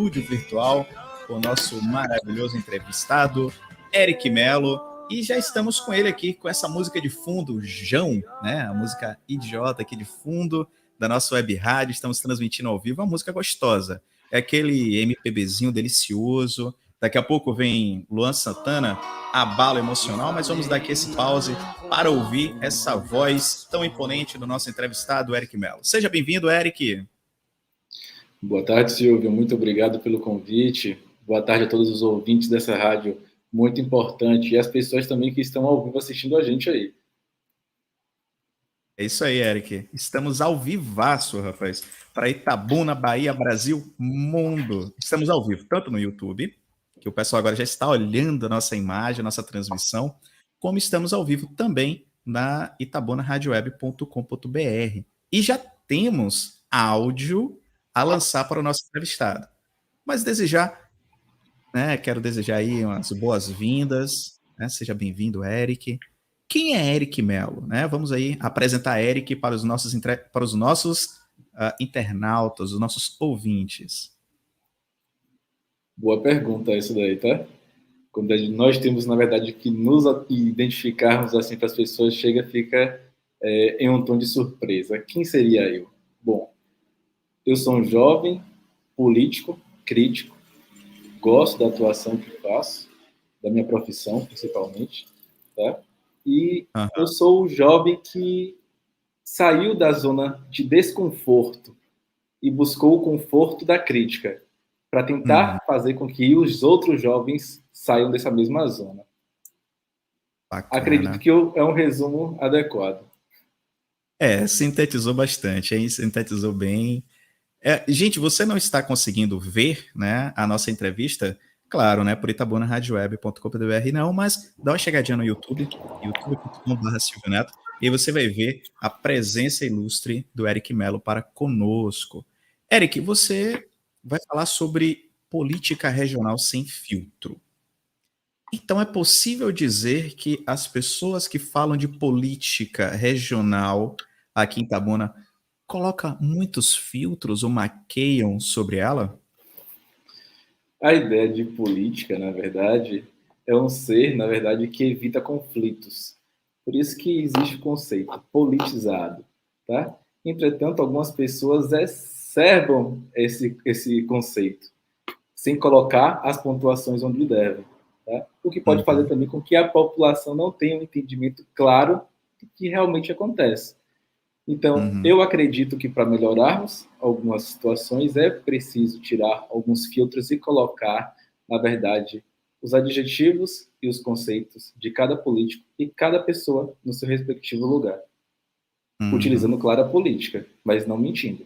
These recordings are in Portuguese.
estúdio virtual com o nosso maravilhoso entrevistado, Eric Melo. E já estamos com ele aqui, com essa música de fundo, Jão, né? A música idiota aqui de fundo da nossa web rádio. Estamos transmitindo ao vivo uma música gostosa. É aquele MPBzinho delicioso. Daqui a pouco vem Luan Santana, abalo emocional, mas vamos dar aqui esse pause para ouvir essa voz tão imponente do nosso entrevistado, Eric Melo. Seja bem-vindo, Eric. Boa tarde, Silvio. Muito obrigado pelo convite. Boa tarde a todos os ouvintes dessa rádio muito importante e as pessoas também que estão ao vivo assistindo a gente aí. É isso aí, Eric. Estamos ao vivaço, rapaz, para Itabuna, Bahia, Brasil, mundo. Estamos ao vivo, tanto no YouTube, que o pessoal agora já está olhando a nossa imagem, a nossa transmissão, como estamos ao vivo também na itabunaradioweb.com.br. E já temos áudio a lançar para o nosso entrevistado. Mas quero desejar aí umas boas-vindas, né? Seja bem-vindo, Eric. Quem é Eric Melo? Né? Vamos aí apresentar Eric para os nossos internautas, os nossos ouvintes. Boa pergunta essa daí, tá? Quando nós temos, na verdade, que nos identificarmos assim para as pessoas, fica em um tom de surpresa. Quem seria eu? Bom, eu sou um jovem político, crítico, gosto da atuação que faço, da minha profissão, principalmente, tá? E eu sou o jovem que saiu da zona de desconforto e buscou o conforto da crítica para tentar fazer com que os outros jovens saiam dessa mesma zona. Bacana. Acredito que é um resumo adequado. Sintetizou bastante, hein? Sintetizou bem. Gente, você não está conseguindo ver, né, a nossa entrevista, claro, né, por itabunaradioweb.com.br não, mas dá uma chegadinha no YouTube, youtube.com/Silvio Neto, e você vai ver a presença ilustre do Eric Melo para conosco. Eric, você vai falar sobre política regional sem filtro. Então, é possível dizer que as pessoas que falam de política regional aqui em Itabuna coloca muitos filtros ou maqueiam sobre ela? A ideia de política, na verdade, é um ser, na verdade, que evita conflitos. Por isso que existe o conceito politizado, tá? Entretanto, algumas pessoas exacerbam esse conceito, sem colocar as pontuações onde devem, tá? O que pode fazer também com que a população não tenha um entendimento claro do que realmente acontece. Então, eu acredito que para melhorarmos algumas situações é preciso tirar alguns filtros e colocar, na verdade, os adjetivos e os conceitos de cada político e cada pessoa no seu respectivo lugar. Utilizando, claro, a política, mas não mentindo.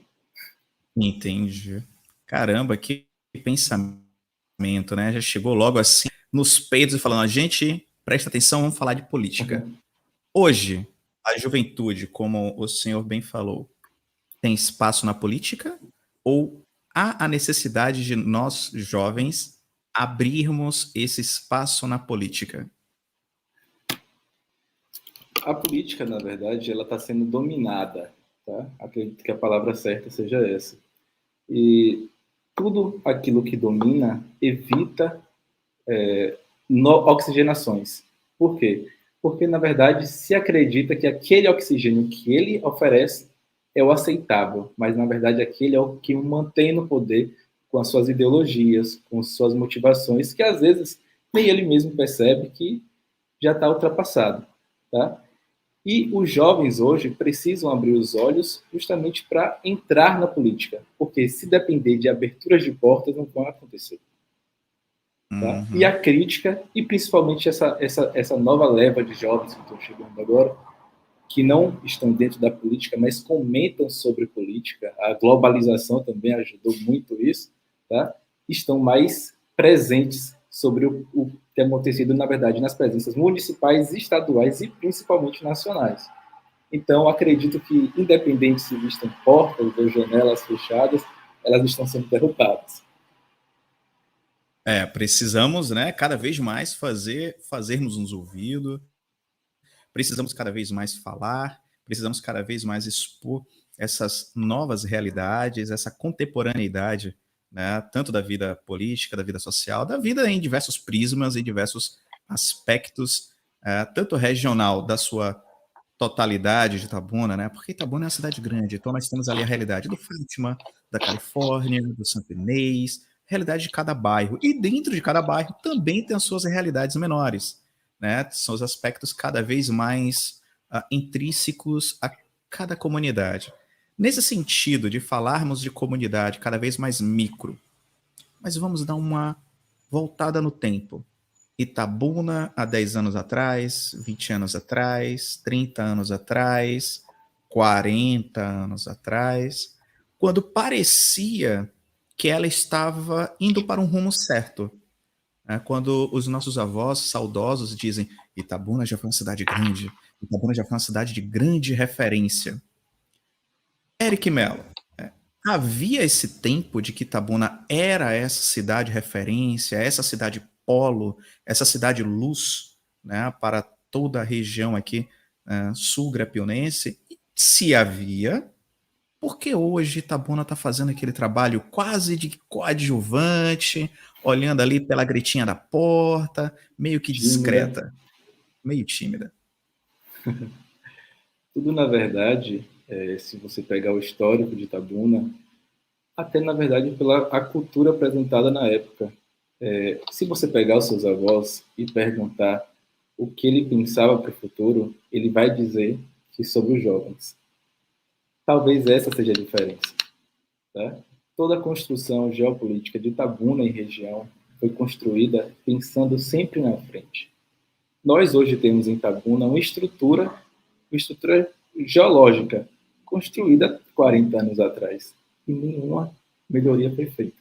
Entendi. Caramba, que pensamento, né? Já chegou logo assim nos peitos e falando, gente, presta atenção, vamos falar de política. Hoje, a juventude, como o senhor bem falou, tem espaço na política ou há a necessidade de nós, jovens, abrirmos esse espaço na política? A política, na verdade, ela está sendo dominada, tá? Acredito que a palavra certa seja essa. E tudo aquilo que domina evita oxigenações. Por quê? Porque, na verdade, se acredita que aquele oxigênio que ele oferece é o aceitável, mas, na verdade, aquele é o que o mantém no poder com as suas ideologias, com suas motivações, que, às vezes, nem ele mesmo percebe que já está ultrapassado, tá? E os jovens hoje precisam abrir os olhos justamente para entrar na política, porque se depender de aberturas de portas, não vão acontecer. Tá? E a crítica, e principalmente essa nova leva de jovens que estão chegando agora, que não estão dentro da política, mas comentam sobre política, a globalização também ajudou muito isso, tá? Estão mais presentes sobre o que tem acontecido, na verdade, nas presenças municipais, estaduais e principalmente nacionais. Então, acredito que, independente se existem portas ou janelas fechadas, elas estão sendo derrubadas. Precisamos, né, cada vez mais fazermos uns ouvidos, precisamos cada vez mais falar, precisamos cada vez mais expor essas novas realidades, essa contemporaneidade né? Tanto da vida política, da vida social, da vida em diversos prismas, em diversos aspectos, tanto regional da sua totalidade de Itabuna, né? Porque Itabuna é uma cidade grande, então nós temos ali a realidade do Fátima, da Califórnia, do Santo Inês, realidade de cada bairro. E dentro de cada bairro também tem as suas realidades menores, né? São os aspectos cada vez mais intrínsecos a cada comunidade. Nesse sentido de falarmos de comunidade cada vez mais micro, mas vamos dar uma voltada no tempo. Itabuna há 10 anos atrás, 20 anos atrás, 30 anos atrás, 40 anos atrás, quando parecia que ela estava indo para um rumo certo. Né? Quando os nossos avós saudosos dizem Itabuna já foi uma cidade grande, Itabuna já foi uma cidade de grande referência. Eric Mello, havia esse tempo de que Itabuna era essa cidade referência, essa cidade polo, essa cidade luz, né, para toda a região aqui sul-grapionense? Se havia, porque hoje Itabuna está fazendo aquele trabalho quase de coadjuvante, olhando ali pela gritinha da porta, meio que Tímida. discreta, meio tímida. Tudo, na verdade, se você pegar o histórico de Itabuna, até, na verdade, pela a cultura apresentada na época. Se você pegar os seus avós e perguntar o que ele pensava para o futuro, ele vai dizer que sobre os jovens. Talvez essa seja a diferença. Tá? Toda a construção geopolítica de Itabuna e região foi construída pensando sempre na frente. Nós hoje temos em Itabuna uma estrutura geológica construída 40 anos atrás e nenhuma melhoria foi feita.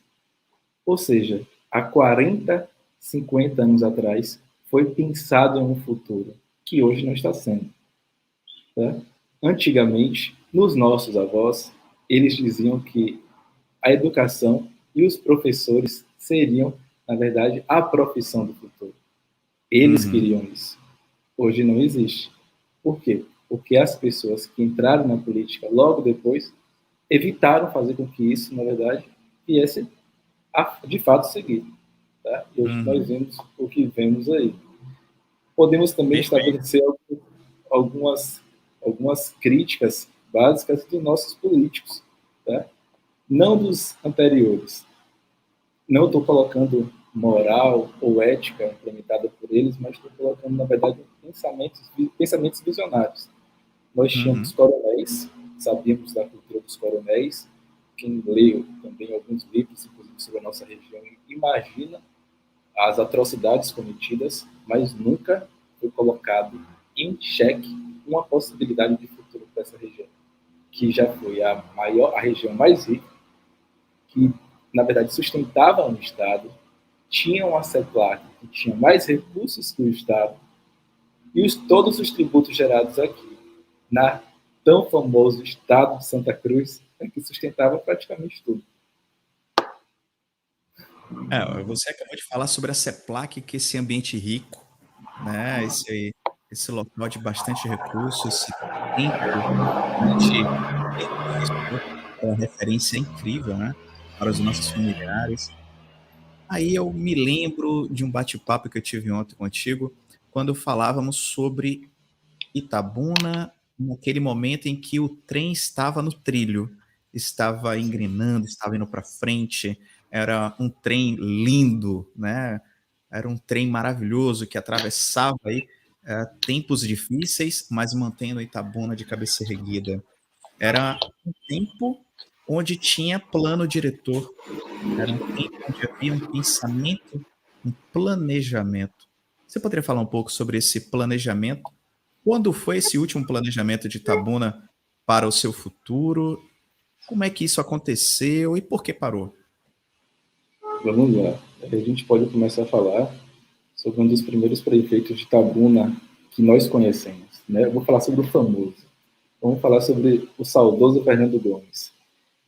Ou seja, há 40, 50 anos atrás foi pensado em um futuro que hoje não está sendo. Tá? Antigamente, nos nossos avós, eles diziam que a educação e os professores seriam, na verdade, a profissão do futuro. Eles queriam isso. Hoje não existe. Por quê? Porque as pessoas que entraram na política logo depois evitaram fazer com que isso, na verdade, viesse a, de fato, seguir. Tá? E hoje nós vemos o que vemos aí. Podemos também Perfeito. estabelecer algumas críticas básicas dos nossos políticos, tá? Não dos anteriores. Não estou colocando moral ou ética implementada por eles, mas estou colocando, na verdade, pensamentos visionários. Nós tínhamos coronéis, sabíamos da cultura dos coronéis. Quem leu também alguns livros, inclusive, sobre a nossa região, imagina as atrocidades cometidas, mas nunca foi colocado em xeque uma possibilidade de futuro para essa região, que já foi a região mais rica, que, na verdade, sustentava um Estado, tinha uma CEPLAC que tinha mais recursos que o Estado, e todos os tributos gerados aqui, na tão famoso Estado de Santa Cruz, que sustentava praticamente tudo. Você acabou de falar sobre a CEPLAC, que é esse ambiente rico, né? Esse local de bastante recursos, esse templo onde é uma referência incrível, né? Para os nossos familiares. Aí eu me lembro de um bate-papo que eu tive ontem contigo, quando falávamos sobre Itabuna, naquele momento em que o trem estava no trilho, estava engrenando, estava indo para frente, era um trem lindo, né? Era um trem maravilhoso que atravessava aí tempos difíceis, mas mantendo Itabuna de cabeça erguida. Era um tempo onde tinha plano diretor, era um tempo onde havia um pensamento, um planejamento. Você poderia falar um pouco sobre esse planejamento? Quando foi esse último planejamento de Itabuna para o seu futuro? Como é que isso aconteceu e por que parou? Vamos lá. A gente pode começar a falar sobre um dos primeiros prefeitos de Itabuna que nós conhecemos. Né? Eu vou falar sobre o famoso. Vamos falar sobre o saudoso Fernando Gomes,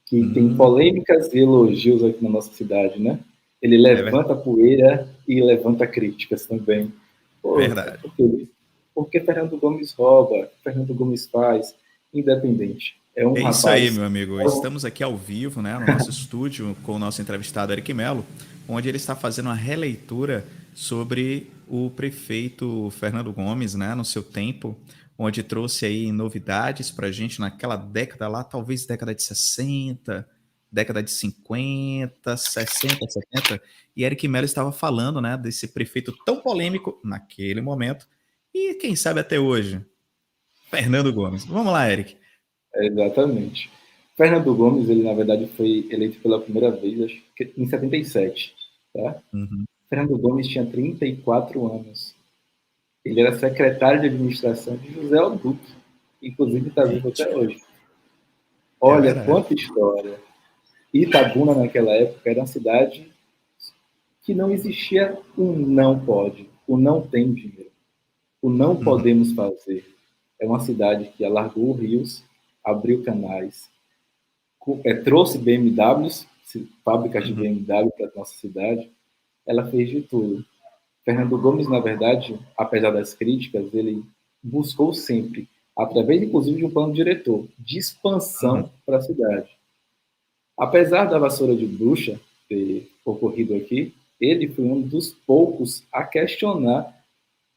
que tem polêmicas e elogios aqui na nossa cidade, né? Ele levanta poeira e levanta críticas também. Pô, Verdade. porque Fernando Gomes rouba, Fernando Gomes faz, independente. É um É isso aí, rapaz... meu amigo. Estamos aqui ao vivo, né, no nosso estúdio com o nosso entrevistado Eric Melo, onde ele está fazendo uma releitura sobre o prefeito Fernando Gomes, né, no seu tempo, onde trouxe aí novidades para a gente naquela década lá, talvez década de 60, década de 50, 60, 70. E Eric Melo estava falando, né, desse prefeito tão polêmico naquele momento e quem sabe até hoje, Fernando Gomes. Vamos lá, Eric. Exatamente. Fernando Gomes, ele na verdade foi eleito pela primeira vez, acho que em 77, tá? Uhum. Fernando Gomes tinha 34 anos. Ele era secretário de administração de José Alduque, que inclusive está vivo Gente, até hoje. é Olha verdade. quanta história. Itabuna, naquela época, era uma cidade que não existia o não pode, o não tem dinheiro, o não Uhum, podemos fazer. É uma cidade que alargou rios, abriu canais, trouxe BMWs, fábricas de uhum, BMW para a nossa cidade. Ela fez de tudo. Fernando Gomes, na verdade, apesar das críticas, ele buscou sempre, através inclusive de um plano diretor, de uhum. expansão para a cidade. Apesar da vassoura de bruxa ter ocorrido aqui, ele foi um dos poucos a questionar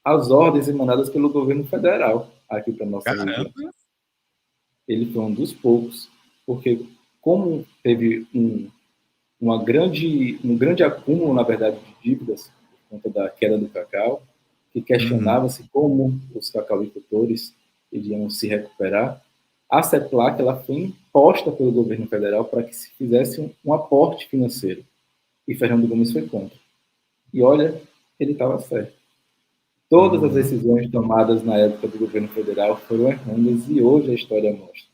as ordens emanadas pelo governo federal aqui para nossa região. Caramba! Ele foi um dos poucos, porque como teve um grande acúmulo, na verdade, de dívidas por conta da queda do cacau, que Uhum, questionava-se como os cacauicultores iriam se recuperar. A CEPLAC ela foi imposta pelo governo federal para que se fizesse um aporte financeiro. E Fernando Gomes foi contra. E olha, ele estava certo. Todas as uhum. decisões tomadas na época do governo federal foram erradas e hoje a história mostra.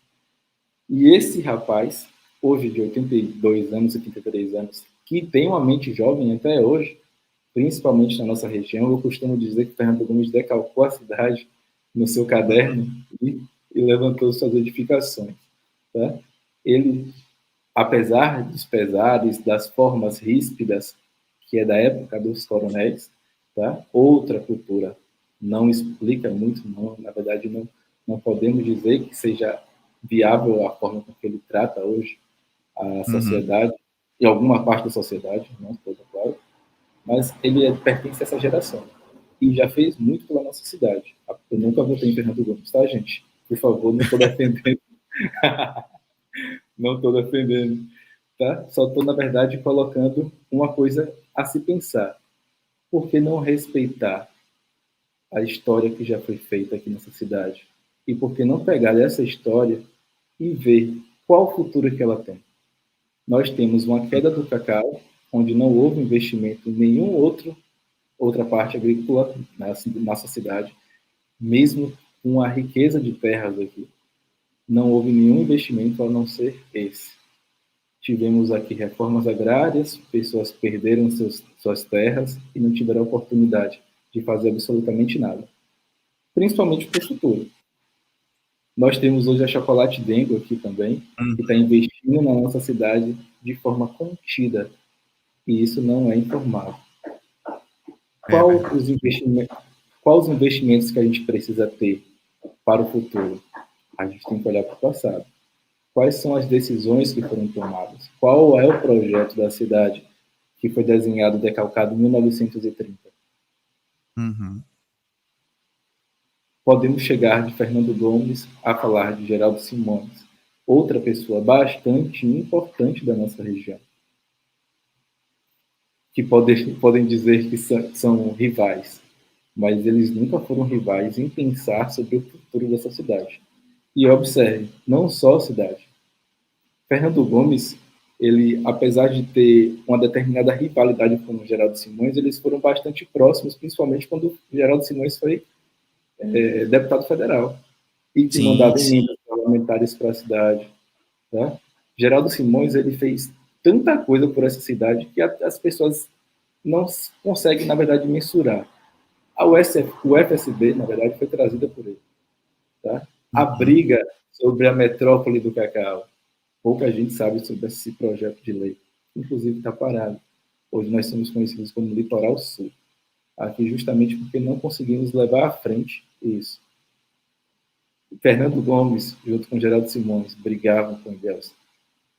E esse rapaz, hoje de 82 anos, 83 anos, que tem uma mente jovem até hoje, principalmente na nossa região, eu costumo dizer que Fernando Gomes decalcou a cidade no seu caderno e levantou suas edificações. Tá? Ele, apesar dos pesares, das formas ríspidas, que é da época dos coronéis, tá? Outra cultura não explica muito, não, na verdade não podemos dizer que seja viável a forma com que ele trata hoje a Uhum. sociedade, e alguma parte da sociedade, não toda, claro, mas ele pertence a essa geração e já fez muito pela nossa cidade. Eu nunca votei em Fernando Gomes, tá, gente? Por favor, não estou defendendo, não estou defendendo, tá? Só estou, na verdade, colocando uma coisa a se pensar. Por que não respeitar a história que já foi feita aqui nessa cidade? E por que não pegar essa história e ver qual o futuro que ela tem? Nós temos uma queda do cacau, onde não houve investimento em nenhum outra parte agrícola na nossa cidade, mesmo com a riqueza de terras aqui. Não houve nenhum investimento a não ser esse. Tivemos aqui reformas agrárias, pessoas perderam suas terras e não tiveram a oportunidade de fazer absolutamente nada, principalmente para o futuro. Nós temos hoje a Chocolate Dengo aqui também, que está Uhum. investindo na nossa cidade de forma contida, e isso não é informado. É Qual verdade. os investimentos, quais os investimentos que a gente precisa ter para o futuro? A gente tem que olhar para o passado. Quais são as decisões que foram tomadas? Qual é o projeto da cidade que foi desenhado, decalcado em 1930? Uhum. Podemos chegar de Fernando Gomes a falar de Geraldo Simões, outra pessoa bastante importante da nossa região, que podem dizer que são rivais, mas eles nunca foram rivais em pensar sobre o futuro dessa cidade. E observe, não só a cidade. Fernando Gomes, ele, apesar de ter uma determinada rivalidade com o Geraldo Simões, eles foram bastante próximos, principalmente quando o Geraldo Simões foi deputado federal e que Sim, mandava sim. emendas parlamentares para a cidade. Tá? Geraldo Simões ele fez tanta coisa por essa cidade que as pessoas não conseguem, na verdade, mensurar. O FSB, na verdade, foi trazida por ele. Tá? A Uhum. briga sobre a metrópole do cacau. Pouca gente sabe sobre esse projeto de lei. Inclusive está parado. Hoje nós somos conhecidos como Litoral Sul. Aqui justamente porque não conseguimos levar à frente isso. Fernando Gomes, junto com Geraldo Simões, brigavam com Ilhéus.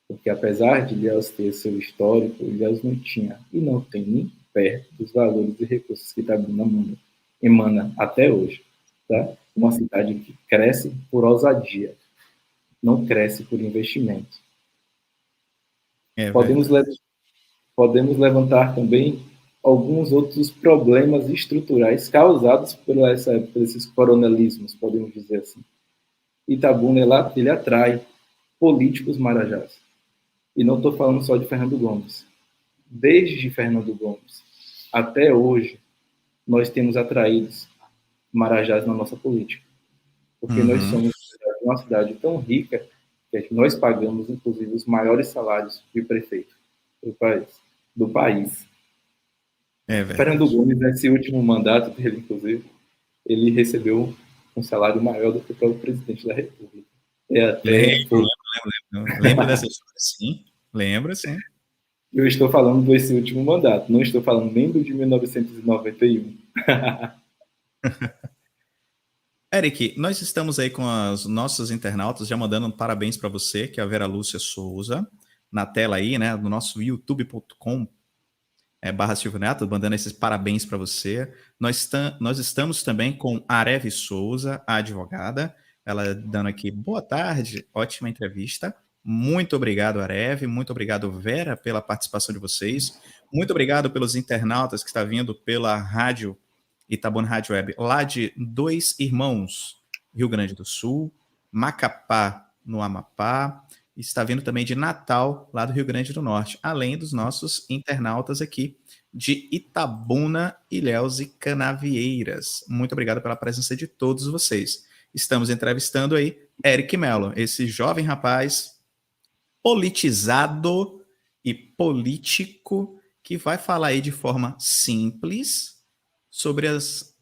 Porque apesar de Ilhéus ter seu histórico, Ilhéus não tinha e não tem nem perto dos valores e recursos que Itabuna emana até hoje. Tá? Uma cidade que cresce por ousadia, não cresce por investimento. Podemos, podemos levantar também alguns outros problemas estruturais causados por esses coronelismos, podemos dizer assim. Itabuna, ele atrai políticos marajás. E não estou falando só de Fernando Gomes. Desde Fernando Gomes até hoje, nós temos atraído marajás na nossa política. Porque nós somos uma cidade tão rica que nós pagamos, inclusive, os maiores salários de prefeito do país. Fernando Gomes, nesse último mandato dele, inclusive, ele recebeu um salário maior do que o próprio presidente da República. Lembro dessa história, sim. Lembro, sim. Eu estou falando desse último mandato, não estou falando nem do de 1991. Eric, nós estamos aí com os nossos internautas já mandando parabéns para você, que é a Vera Lúcia Souza, na tela aí, né, do nosso youtube.com / Silvio Neto, mandando esses parabéns para você. Nós estamos também com a Areve Souza, a advogada, ela dando aqui, boa tarde, ótima entrevista. Muito obrigado, Areve, muito obrigado, Vera, pela participação de vocês. Muito obrigado pelos internautas que estão vindo pela rádio Itabuna Rádio Web, lá de Dois Irmãos, Rio Grande do Sul, Macapá, no Amapá, está vindo também de Natal, lá do Rio Grande do Norte, além dos nossos internautas aqui de Itabuna, Ilhéus e Canavieiras. Muito obrigado pela presença de todos vocês. Estamos entrevistando aí Eric Mello, esse jovem rapaz politizado e político que vai falar aí de forma simples sobre as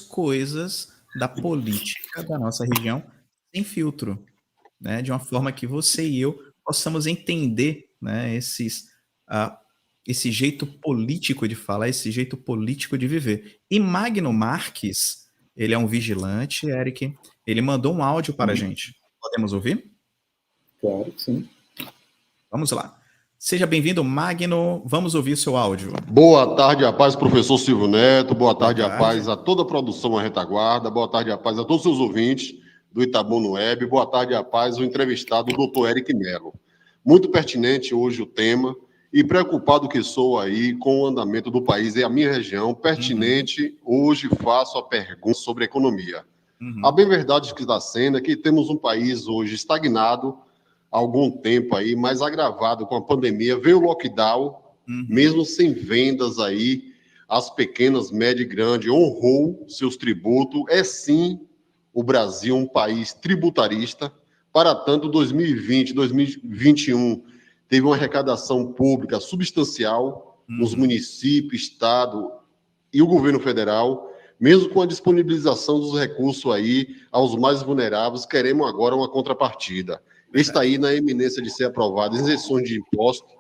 coisas da política da nossa região sem filtro, né? De uma forma que você e eu possamos entender, né, esse jeito político de falar, esse jeito político de viver. E Magno Marques, ele é um vigilante, Eric, ele mandou um áudio para a gente. Podemos ouvir? Claro que sim. Vamos lá. Seja bem-vindo, Magno. Vamos ouvir o seu áudio. Boa tarde, a paz, professor Silvio Neto. Boa tarde, a paz a toda a produção, a retaguarda. Boa tarde, a paz a todos os seus ouvintes do Itabuna Web. Boa tarde, a paz, o entrevistado, o doutor Eric Mello. Muito pertinente hoje o tema e preocupado que sou aí com o andamento do país e a minha região. Pertinente, hoje faço a pergunta sobre economia. A bem verdade que está sendo é que temos um país hoje estagnado, algum tempo aí, mais agravado com a pandemia, veio o lockdown, mesmo sem vendas aí, as pequenas, médias e grandes honrou seus tributos. É sim o Brasil um país tributarista. Para tanto, 2020, 2021, teve uma arrecadação pública substancial nos municípios, estado e o governo federal, mesmo com a disponibilização dos recursos aí aos mais vulneráveis, queremos agora uma contrapartida. Está aí na eminência de ser aprovado isenções de impostos,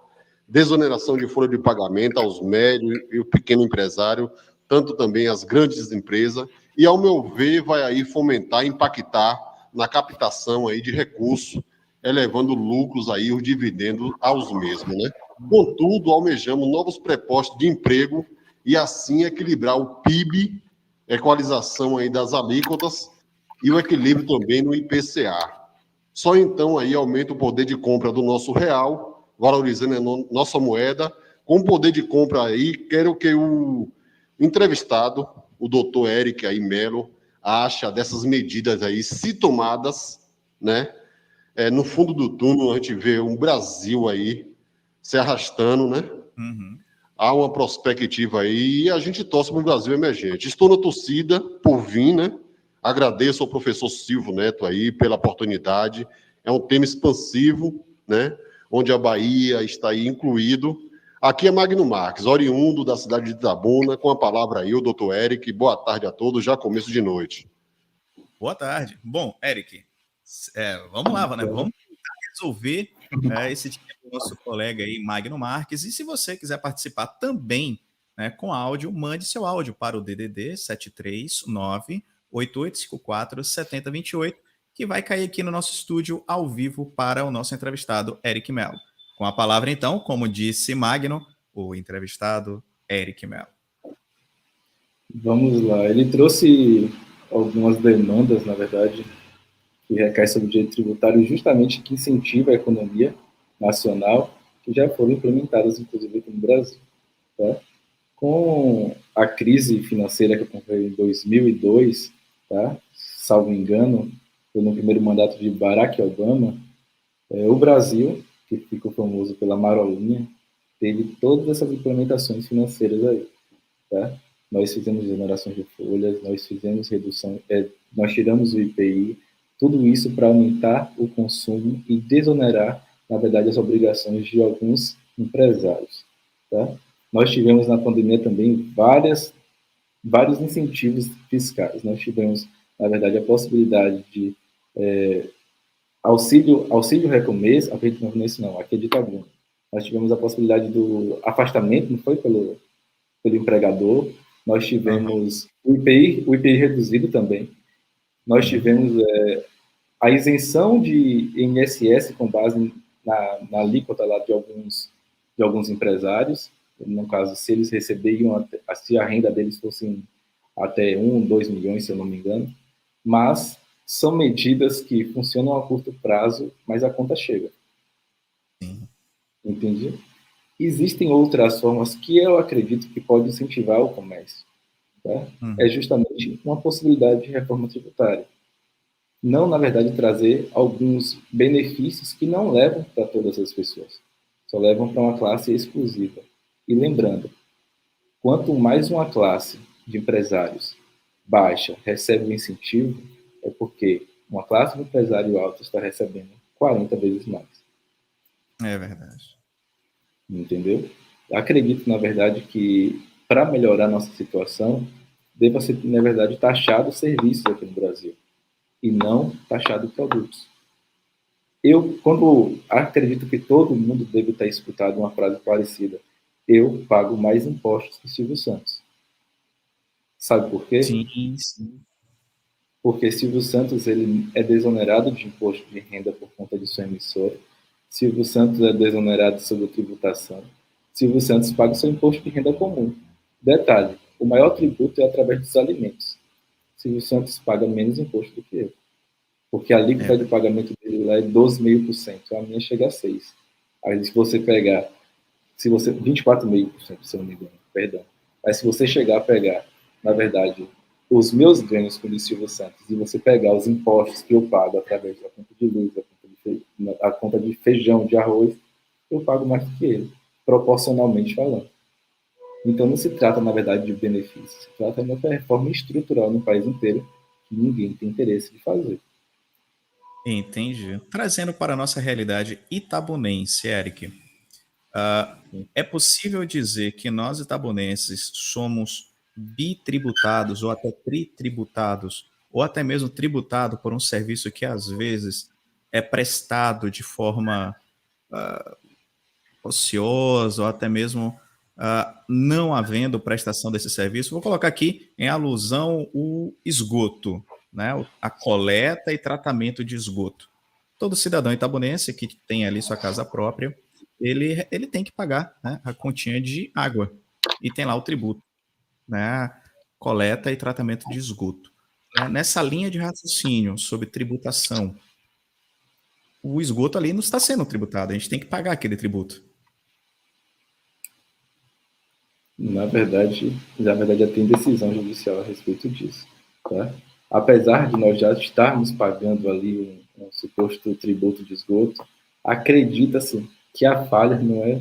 desoneração de folha de pagamento aos médios e o pequeno empresário, tanto também as grandes empresas, e, ao meu ver, vai aí fomentar, impactar na captação aí de recursos, elevando lucros aí, os dividendos aos mesmos, né? Contudo, almejamos novos prepostos de emprego e, assim, equilibrar o PIB, equalização aí das alíquotas e o equilíbrio também no IPCA. Só então aí aumenta o poder de compra do nosso real, valorizando a nossa moeda. Com o poder de compra aí, quero que o entrevistado, o doutor Eric aí Mello, acha dessas medidas aí, se tomadas, né? No fundo do túnel, a gente vê um Brasil aí se arrastando, né? Há uma perspectiva aí e a gente torce para um Brasil emergente. Estou na torcida por vir, né? Agradeço ao professor Silvio Neto aí pela oportunidade. É um tema expansivo, né? Onde a Bahia está aí incluído. Aqui é Magno Marques, oriundo da cidade de Itabuna, com a palavra aí o doutor Eric. Boa tarde a todos, já começo de noite. Boa tarde. Bom, Eric, vamos lá, né? Vamos tentar resolver esse tema do nosso colega aí, Magno Marques. E se você quiser participar também, né, com áudio, mande seu áudio para o DDD 739 8854-7028, que vai cair aqui no nosso estúdio ao vivo para o nosso entrevistado Eric Mello. Com a palavra, então, como disse Magno, o entrevistado Eric Mello. Vamos lá. Ele trouxe algumas demandas, na verdade, que recaem sobre o direito tributário, justamente que incentiva a economia nacional, que já foram implementadas, inclusive, aqui no Brasil. Tá? Com a crise financeira que ocorreu em 2002, tá? Salvo engano, foi no primeiro mandato de Barack Obama, o Brasil, que ficou famoso pela marolinha, teve todas essas implementações financeiras aí. Tá? Nós fizemos exonerações de folhas, nós fizemos redução, nós tiramos o IPI, tudo isso para aumentar o consumo e desonerar, na verdade, as obrigações de alguns empresários. Tá? Nós tivemos na pandemia também vários incentivos fiscais. Nós tivemos, na verdade, a possibilidade de auxílio recomeço, aqui é de Itabuna. Nós tivemos a possibilidade do afastamento, não foi pelo empregador. Nós tivemos o IPI reduzido também. Nós tivemos a isenção de INSS com base na alíquota lá de alguns empresários. No caso, se eles receberiam, se a renda deles fosse até 2 milhões, se eu não me engano. Mas são medidas que funcionam a curto prazo, mas a conta chega. Sim. Entendi? Existem outras formas que eu acredito que podem incentivar o comércio. Tá? É justamente uma possibilidade de reforma tributária. Não, na verdade, trazer alguns benefícios que não levam para todas as pessoas. Só levam para uma classe exclusiva. E lembrando, quanto mais uma classe de empresários baixa recebe um incentivo, é porque uma classe de empresário alto está recebendo 40 vezes mais. É verdade. Entendeu? Eu acredito, na verdade, que para melhorar nossa situação, deva ser, na verdade, taxado serviços aqui no Brasil e não taxado produtos. Eu, quando acredito que todo mundo deve ter escutado uma frase parecida, eu pago mais impostos que Silvio Santos. Sabe por quê? Sim, sim. Porque Silvio Santos ele é desonerado de imposto de renda por conta de sua emissora. Silvio Santos é desonerado sobre tributação. Silvio Santos paga seu imposto de renda comum. Detalhe, o maior tributo é através dos alimentos. Silvio Santos paga menos imposto do que eu. Porque a alíquota de pagamento dele lá é 12,5%. A minha chega a 6%. Aí se você pegar, 24,5%, se eu não me engano, perdão. Aí se você chegar a pegar, na verdade, os meus ganhos com o Silvio Santos e você pegar os impostos que eu pago através da conta de luz, a conta de feijão, de arroz, eu pago mais do que ele, proporcionalmente falando. Então não se trata, na verdade, de benefício, se trata de uma reforma estrutural no país inteiro que ninguém tem interesse de fazer. Entendi. Trazendo para a nossa realidade itabunense, Eric, é possível dizer que nós itabunenses somos bitributados ou até tritributados, ou até mesmo tributado por um serviço que às vezes é prestado de forma ociosa ou até mesmo não havendo prestação desse serviço? Vou colocar aqui em alusão o esgoto, né? A coleta e tratamento de esgoto. Todo cidadão itabunense que tem ali sua casa própria, ele tem que pagar, né, a continha de água. E tem lá o tributo, né? Coleta e tratamento de esgoto. Nessa linha de raciocínio sobre tributação, o esgoto ali não está sendo tributado, a gente tem que pagar aquele tributo. Na verdade, já tem decisão judicial a respeito disso. Tá? Apesar de nós já estarmos pagando ali um suposto tributo de esgoto, acredita-se que a falha não é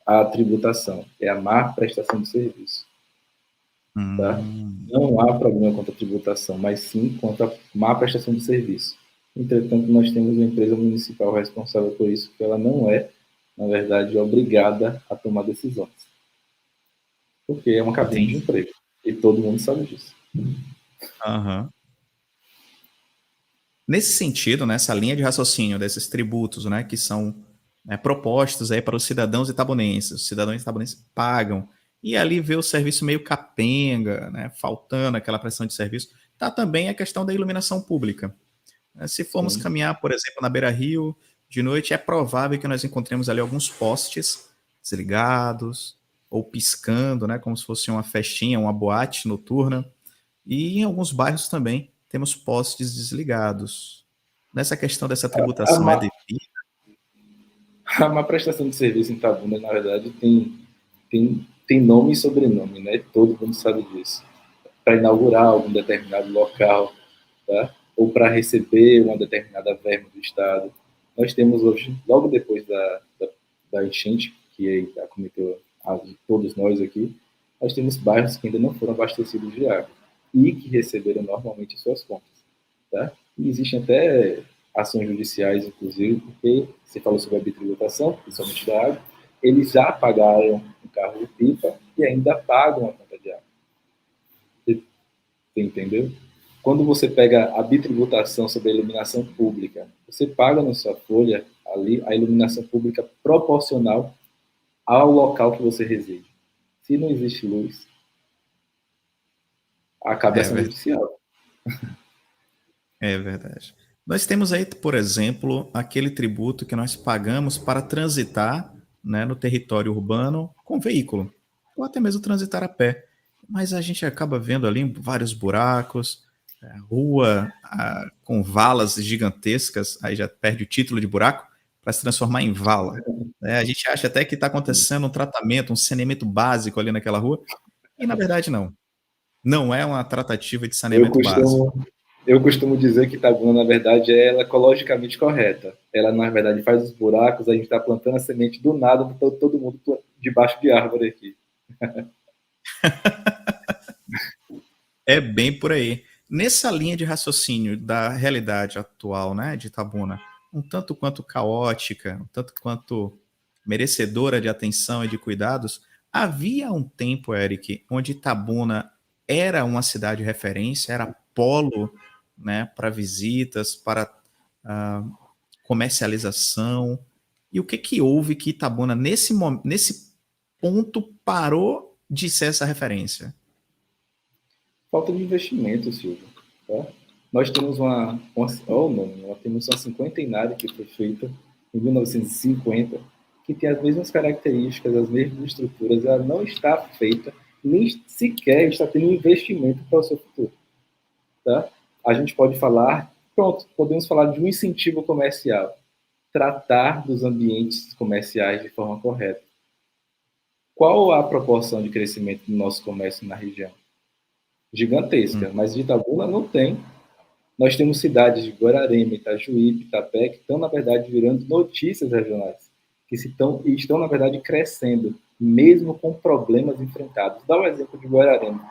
a tributação, é a má prestação de serviço. Tá? Não há problema quanto à tributação, mas sim quanto à má prestação de serviço. Entretanto, nós temos uma empresa municipal responsável por isso, que ela não é, na verdade, obrigada a tomar decisões. Porque é uma cabine de emprego. E todo mundo sabe disso. Uhum. Nesse sentido, nessa linha de raciocínio desses tributos, né, que são propostos aí para os cidadãos itabunenses. Os cidadãos itabunenses pagam. E ali vê o serviço meio capenga, né, faltando aquela prestação de serviço. está também a questão da iluminação pública. Se formos caminhar, por exemplo, na Beira-Rio, de noite, é provável que nós encontremos ali alguns postes desligados ou piscando, né, como se fosse uma festinha, uma boate noturna. E em alguns bairros também temos postes desligados. Nessa questão dessa tributação é devida? A má prestação de serviço em Itabuna, na verdade, tem nome e sobrenome, né? Todo mundo sabe disso. Para inaugurar algum determinado local, tá? Ou para receber uma determinada verba do Estado. Nós temos hoje, logo depois da enchente, que acometeu a todos nós aqui, nós temos bairros que ainda não foram abastecidos de água e que receberam normalmente suas contas. Tá? E existem até ações judiciais, inclusive, porque você falou sobre a bitributação, principalmente da água, eles já pagaram um carro de pipa e ainda pagam a conta de água. Você entendeu? Quando você pega a bitributação sobre a iluminação pública, você paga na sua folha ali a iluminação pública proporcional ao local que você reside. Se não existe luz, acaba a ação judicial. É verdade. Nós temos aí, por exemplo, aquele tributo que nós pagamos para transitar, né, no território urbano com veículo, ou até mesmo transitar a pé. Mas a gente acaba vendo ali vários buracos, rua com valas gigantescas, aí já perde o título de buraco para se transformar em vala. A gente acha até que está acontecendo um tratamento, um saneamento básico ali naquela rua, e na verdade não. Não é uma tratativa de saneamento básico. Eu costumo dizer que Itabuna, na verdade, ela ecologicamente correta. Ela, na verdade, faz os buracos, a gente está plantando a semente do nada, todo mundo debaixo de árvore aqui. É bem por aí. Nessa linha de raciocínio da realidade atual, né, de Itabuna, um tanto quanto caótica, um tanto quanto merecedora de atenção e de cuidados, havia um tempo, Eric, onde Itabuna era uma cidade referência, era polo, né, para visitas, para comercialização. E o que houve que Itabuna, nesse ponto, parou de ser essa referência? Falta de investimento, Silvio. Tá? Nós temos uma cinquentenária que foi feita em 1950, que tem as mesmas características, as mesmas estruturas, ela não está feita, nem sequer está tendo investimento para o seu futuro. Tá? A gente pode falar, podemos falar de um incentivo comercial, tratar dos ambientes comerciais de forma correta. Qual a proporção de crescimento do nosso comércio na região? Gigantesca, mas de Itabuna não tem. Nós temos cidades de Guararema, Itajuípe, Itapé, que estão, na verdade, virando notícias regionais, que estão, na verdade, crescendo, mesmo com problemas enfrentados. Dá um exemplo de Guararema,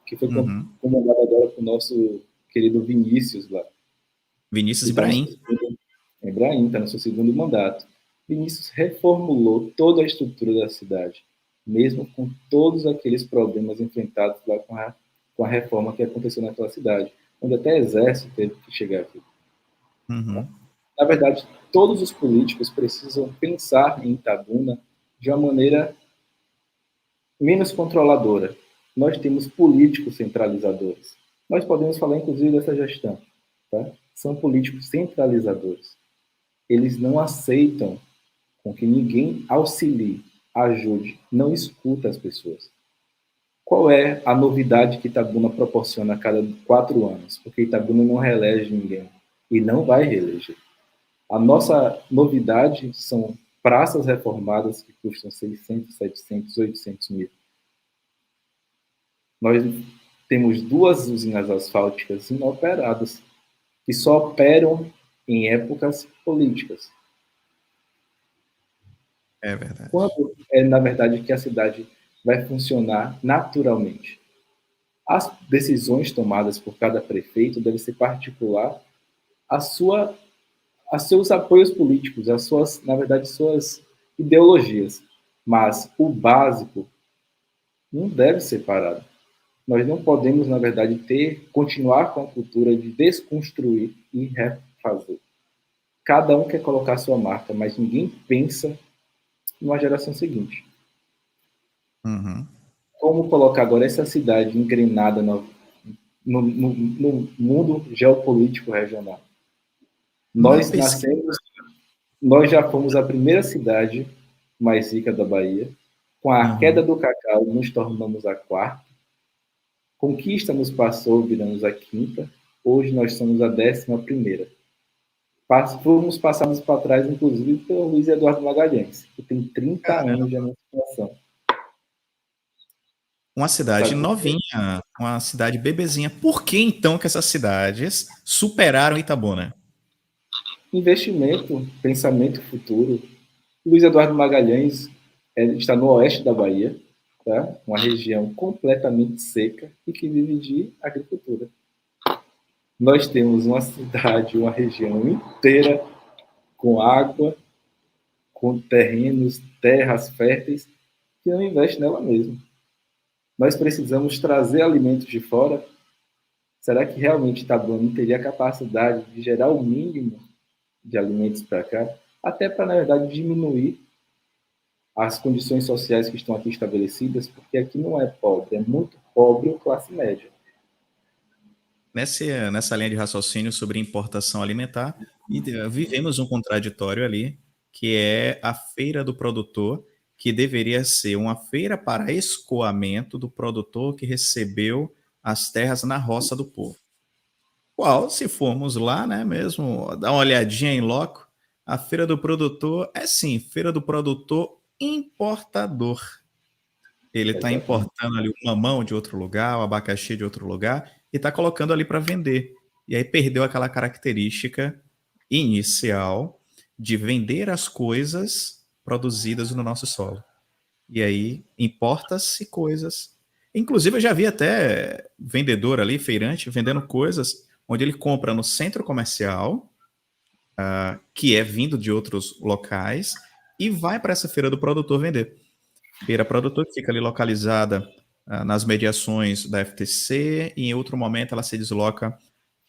que foi comandado agora por nosso querido Vinícius lá. Vinícius Ibrahim. Ibrahim está no seu segundo mandato. Vinícius reformulou toda a estrutura da cidade, mesmo com todos aqueles problemas enfrentados lá com a reforma que aconteceu naquela cidade, onde até exército teve que chegar aqui. Na verdade, todos os políticos precisam pensar em Itabuna de uma maneira menos controladora. Nós temos políticos centralizadores. Nós podemos falar, inclusive, dessa gestão. Tá? São políticos centralizadores. Eles não aceitam com que ninguém auxilie, ajude, não escuta as pessoas. Qual é a novidade que Itabuna proporciona a cada 4 anos? Porque Itabuna não reelege ninguém e não vai reeleger. A nossa novidade são praças reformadas que custam 600, 700, 800 mil. Nós temos 2 usinas asfálticas inoperadas, que só operam em épocas políticas. É verdade. Quando na verdade, que a cidade vai funcionar naturalmente? As decisões tomadas por cada prefeito devem ser particular a seus apoios políticos, na verdade, suas ideologias. Mas o básico não deve ser parado. Nós não podemos, na verdade, continuar com a cultura de desconstruir e refazer. Cada um quer colocar sua marca, mas ninguém pensa numa geração seguinte. Como colocar agora essa cidade engrenada no mundo geopolítico regional. Na Nós nascemos, nós já fomos a primeira cidade mais rica da Bahia. Com a queda do cacau, nos tornamos a quarta. Conquista nos passou, viramos a quinta. Hoje nós somos a 11ª. Fomos passados para trás, inclusive, pelo Luiz Eduardo Magalhães, que tem 30 anos de emancipação. Uma cidade novinha, uma cidade bebezinha. Por que, então, que essas cidades superaram Itabuna? Investimento, pensamento futuro. Luiz Eduardo Magalhães está no oeste da Bahia, tá? Uma região completamente seca e que vive de agricultura. Nós temos uma cidade, uma região inteira com água, com terrenos, terras férteis, que não investe nela mesma. Nós precisamos trazer alimentos de fora. Será que realmente Itabuna teria a capacidade de gerar o mínimo de alimentos para cá? Até para, na verdade, diminuir as condições sociais que estão aqui estabelecidas, porque aqui não é pobre, é muito pobre ou classe média. Nessa linha de raciocínio sobre importação alimentar, vivemos um contraditório ali, que é a feira do produtor, que deveria ser uma feira para escoamento do produtor que recebeu as terras na roça do povo. Qual, se formos lá, né, mesmo, dar uma olhadinha em loco, a feira do produtor é sim, feira do produtor importador. Ele está importando ali o mamão de outro lugar, o abacaxi de outro lugar, e está colocando ali para vender. E aí perdeu aquela característica inicial de vender as coisas produzidas no nosso solo. E aí importa-se coisas. Inclusive, eu já vi até vendedor ali, feirante, vendendo coisas onde ele compra no centro comercial, que é vindo de outros locais, e vai para essa feira do produtor vender. Feira produtor que fica ali localizada nas mediações da FTC, e em outro momento ela se desloca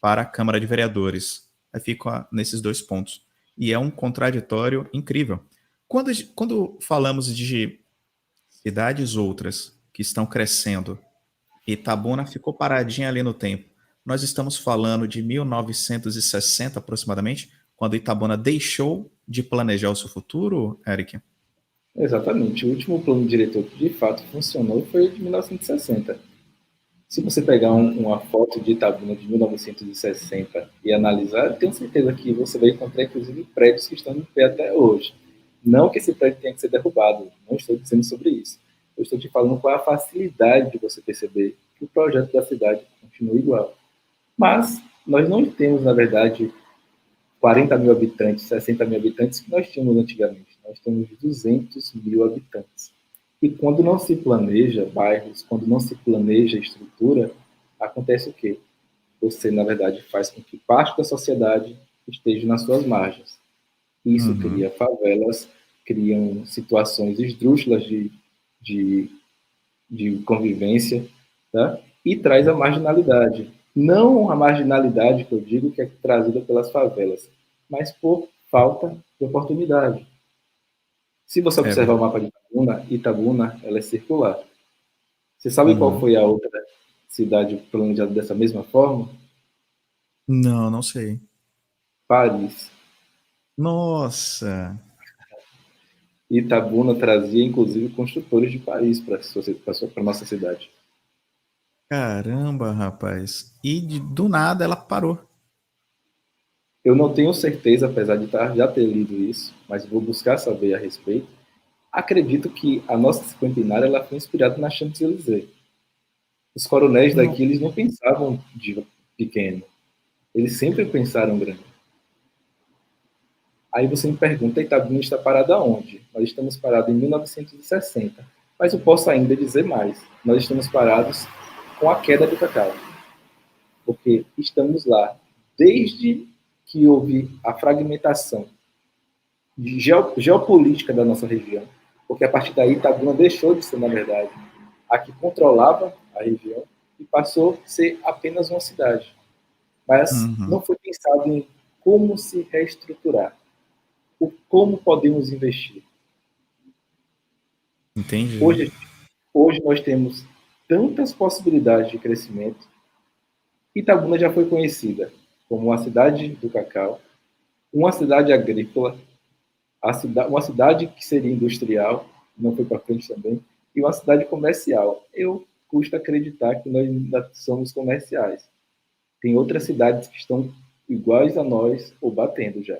para a Câmara de Vereadores. Aí fica nesses dois pontos. E é um contraditório incrível. Quando falamos de cidades outras que estão crescendo, Itabuna ficou paradinha ali no tempo. Nós estamos falando de 1960 aproximadamente, quando Itabuna deixou de planejar o seu futuro, Eric? Exatamente. O último plano diretor que de fato funcionou foi o de 1960. Se você pegar uma foto de Itabuna de 1960 e analisar, tenho certeza que você vai encontrar, inclusive, prédios que estão em pé até hoje. Não que esse prédio tenha que ser derrubado, não estou dizendo sobre isso. Eu estou te falando qual é a facilidade de você perceber que o projeto da cidade continua igual. Mas nós não temos, na verdade, 40 mil habitantes, 60 mil habitantes que nós tínhamos antigamente. Nós temos 200 mil habitantes. E quando não se planeja bairros, quando não se planeja estrutura, acontece o quê? Você, na verdade, faz com que parte da sociedade esteja nas suas margens. Isso cria favelas, criam situações esdrúxulas de convivência, tá? E traz a marginalidade. Não a marginalidade que eu digo que é trazida pelas favelas, mas por falta de oportunidade. Se você observar o mapa de Itabuna, ela é circular. Você sabe qual foi a outra cidade planejada dessa mesma forma? Não, não sei. Paris. Nossa! Itabuna trazia, inclusive, construtores de Paris para a nossa cidade. Caramba, rapaz. E do nada ela parou. Eu não tenho certeza, apesar de já ter lido isso, mas vou buscar saber a respeito. Acredito que a nossa cinquentenária ela foi inspirada na Champs-Élysées. Os coronéis daqui eles não pensavam de pequeno, eles sempre pensaram grande. Aí você me pergunta, Itabuna está parada aonde? Nós estamos parados em 1960, mas eu posso ainda dizer mais. Nós estamos parados com a queda do cacau, porque estamos lá desde que houve a fragmentação geopolítica da nossa região, porque a partir daí Itabuna deixou de ser, na verdade, a que controlava a região e passou a ser apenas uma cidade. Mas não foi pensado em como se reestruturar, como podemos investir. Entendi. Hoje nós temos tantas possibilidades de crescimento, Itabuna já foi conhecida como uma cidade do cacau, uma cidade agrícola, uma cidade que seria industrial, não foi para frente também, e uma cidade comercial. Eu custa acreditar que nós ainda somos comerciais. Tem outras cidades que estão iguais a nós ou batendo já.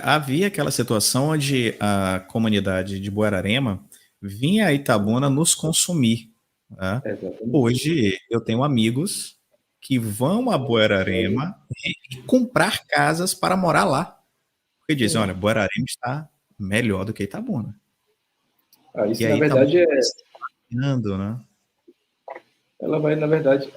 Havia aquela situação onde a comunidade de Buararema vinha a Itabuna nos consumir. Né? Exatamente. Hoje eu tenho amigos que vão a Buararema e comprar casas para morar lá. Porque dizem, olha, Buararema está melhor do que Itabuna. Isso E na aí verdade Itabuna está né? Ela vai, na verdade,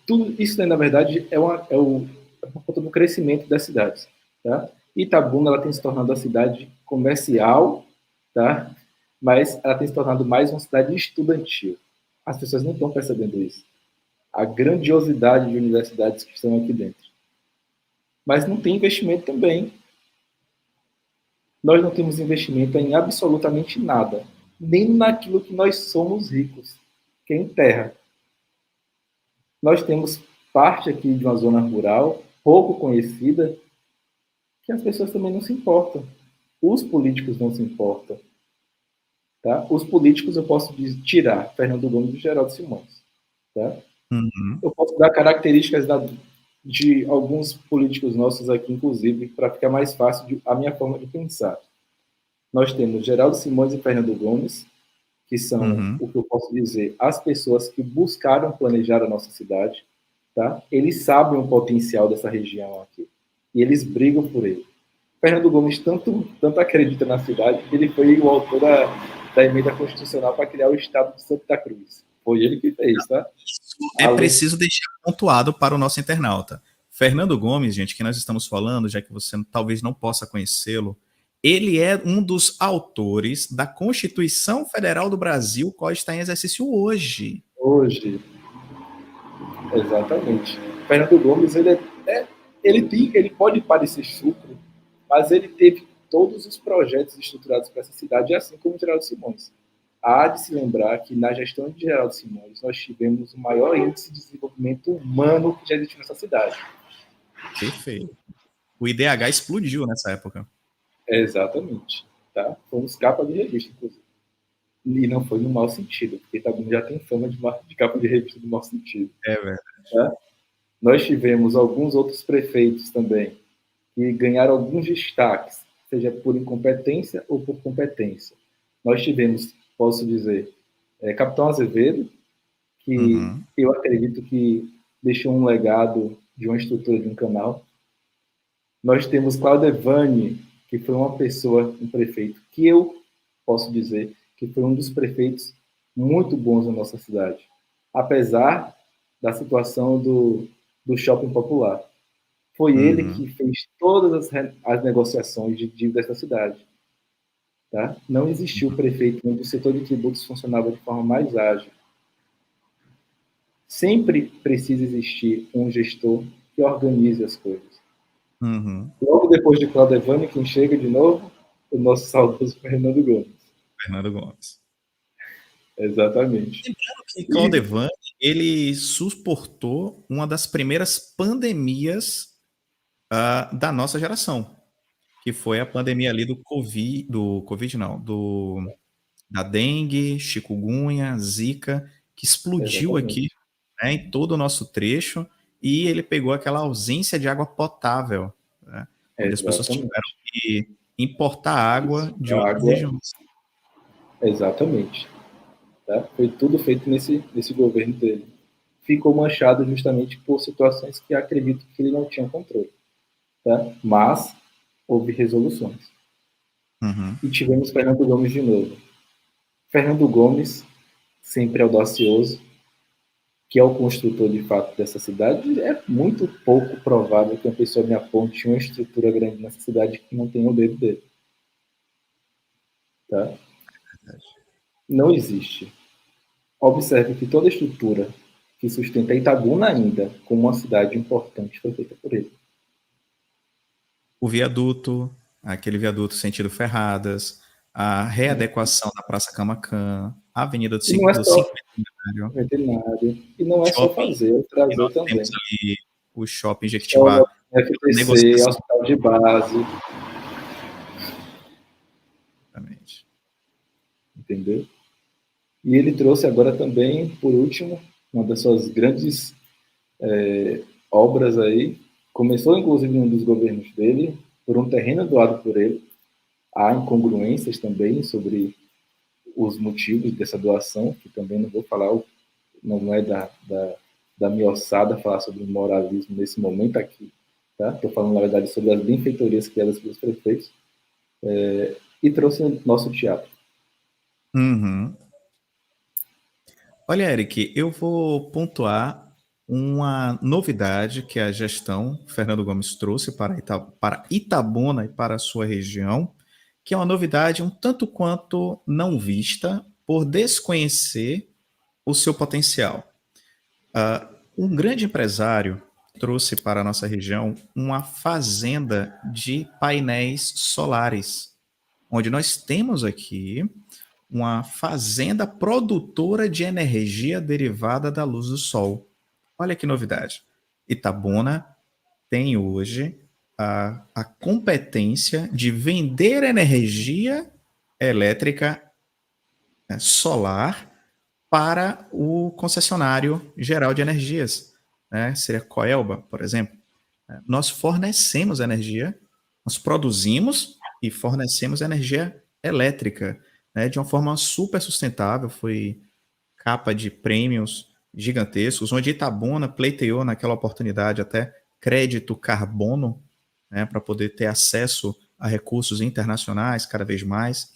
tudo isso, né, na verdade, é por conta do crescimento das cidades, tá? Itabuna, ela tem se tornado uma cidade comercial, tá? Mas ela tem se tornado mais uma cidade estudantil. As pessoas não estão percebendo isso. A grandiosidade de universidades que estão aqui dentro. Mas não tem investimento também. Nós não temos investimento em absolutamente nada, nem naquilo que nós somos ricos, que é em terra. Nós temos parte aqui de uma zona rural, pouco conhecida, que as pessoas também não se importam. Os políticos não se importam. Tá? Os políticos eu posso tirar Fernando Gomes e Geraldo Simões. Tá? Uhum. Eu posso dar características de alguns políticos nossos aqui, inclusive, para ficar mais fácil a minha forma de pensar. Nós temos Geraldo Simões e Fernando Gomes, que são, o que eu posso dizer, as pessoas que buscaram planejar a nossa cidade. Tá? Eles sabem o potencial dessa região aqui. E eles brigam por ele. Fernando Gomes tanto acredita na cidade que ele foi o autor da emenda constitucional para criar o estado de Santa Cruz. Foi ele que fez, tá? Isso preciso deixar pontuado para o nosso internauta. Fernando Gomes, gente, que nós estamos falando, já que você talvez não possa conhecê-lo, ele é um dos autores da Constituição Federal do Brasil, qual está em exercício hoje. Hoje. Exatamente. Fernando Gomes, ele pode parecer chucro, mas ele teve todos os projetos estruturados para essa cidade, assim como Geraldo Simões. Há de se lembrar que na gestão de Geraldo Simões nós tivemos o maior índice de desenvolvimento humano que já existiu nessa cidade. Perfeito. O IDH explodiu nessa época. Exatamente. Tá? Fomos capa de revista, inclusive. E não foi no mau sentido, porque Itabuna já tem fama de capa de revista no mau sentido. É verdade. Tá? Nós tivemos alguns outros prefeitos também que ganharam alguns destaques, seja por incompetência ou por competência. Nós tivemos, posso dizer, Capitão Azevedo, que eu acredito que deixou um legado de uma estrutura de um canal. Nós temos Claudevani, que foi uma pessoa, um prefeito, que eu posso dizer que foi um dos prefeitos muito bons na nossa cidade, apesar da situação do shopping popular. Foi ele que fez todas as negociações de dívidas da cidade. Tá? Não existiu prefeito onde o setor de tributos funcionava de forma mais ágil. Sempre precisa existir um gestor que organize as coisas. Logo depois de Claudevani, quem chega de novo? O nosso saudoso Fernando Gomes. Fernando Gomes. Exatamente. Lembrando que Claudevani, ele suportou uma das primeiras pandemias da nossa geração, que foi a pandemia ali da dengue, chikungunya, zika, que explodiu aqui, né, em todo o nosso trecho, e ele pegou aquela ausência de água potável, né, onde as pessoas tiveram que importar água de outras regiões. Exatamente. Tá? Foi tudo feito nesse governo dele. Ficou manchado justamente por situações que acredito que ele não tinha controle. Tá? Mas houve resoluções. E tivemos Fernando Gomes de novo. Fernando Gomes, sempre audacioso, que é o construtor de fato dessa cidade, é muito pouco provável que uma pessoa me aponte uma estrutura grande nessa cidade que não tenha o dedo dele. Tá? Não existe. Observe que toda estrutura que sustenta Itabuna ainda como uma cidade importante foi feita por ele. O viaduto, aquele viaduto sentido Ferradas, a readequação da Praça Camacan, a Avenida E não é do só Cinquentenário, veterinário. E não é só shopping, fazer, é e trazer nós também. temos ali o shopping Jequitibá, Escola, FTC, negociação, hospital de base, exatamente. entendeu? E ele trouxe agora também, por último, uma das suas grandes obras aí. Começou, inclusive, em um dos governos dele, por um terreno doado por ele. Há incongruências também sobre os motivos dessa doação, que também não vou falar, não é da minha ossada falar sobre o moralismo nesse momento aqui. Tá? Estou falando, na verdade, sobre as benfeitorias criadas pelos prefeitos. E trouxe o nosso teatro. Uhum. Olha, Eric, eu vou pontuar uma novidade que a gestão Fernando Gomes trouxe para Itabuna e para a sua região, que é uma novidade um tanto quanto não vista por desconhecer o seu potencial. Um grande empresário trouxe para a nossa região uma fazenda de painéis solares, onde nós temos aqui uma fazenda produtora de energia derivada da luz do sol. Olha que novidade. Itabuna tem hoje a competência de vender energia elétrica solar para o concessionário geral de energias, né? Seria Coelba, por exemplo. Nós fornecemos energia, nós produzimos e fornecemos energia elétrica, né, de uma forma super sustentável. Foi capa de prêmios gigantescos, onde Itabuna pleiteou naquela oportunidade até crédito carbono, né, para poder ter acesso a recursos internacionais cada vez mais.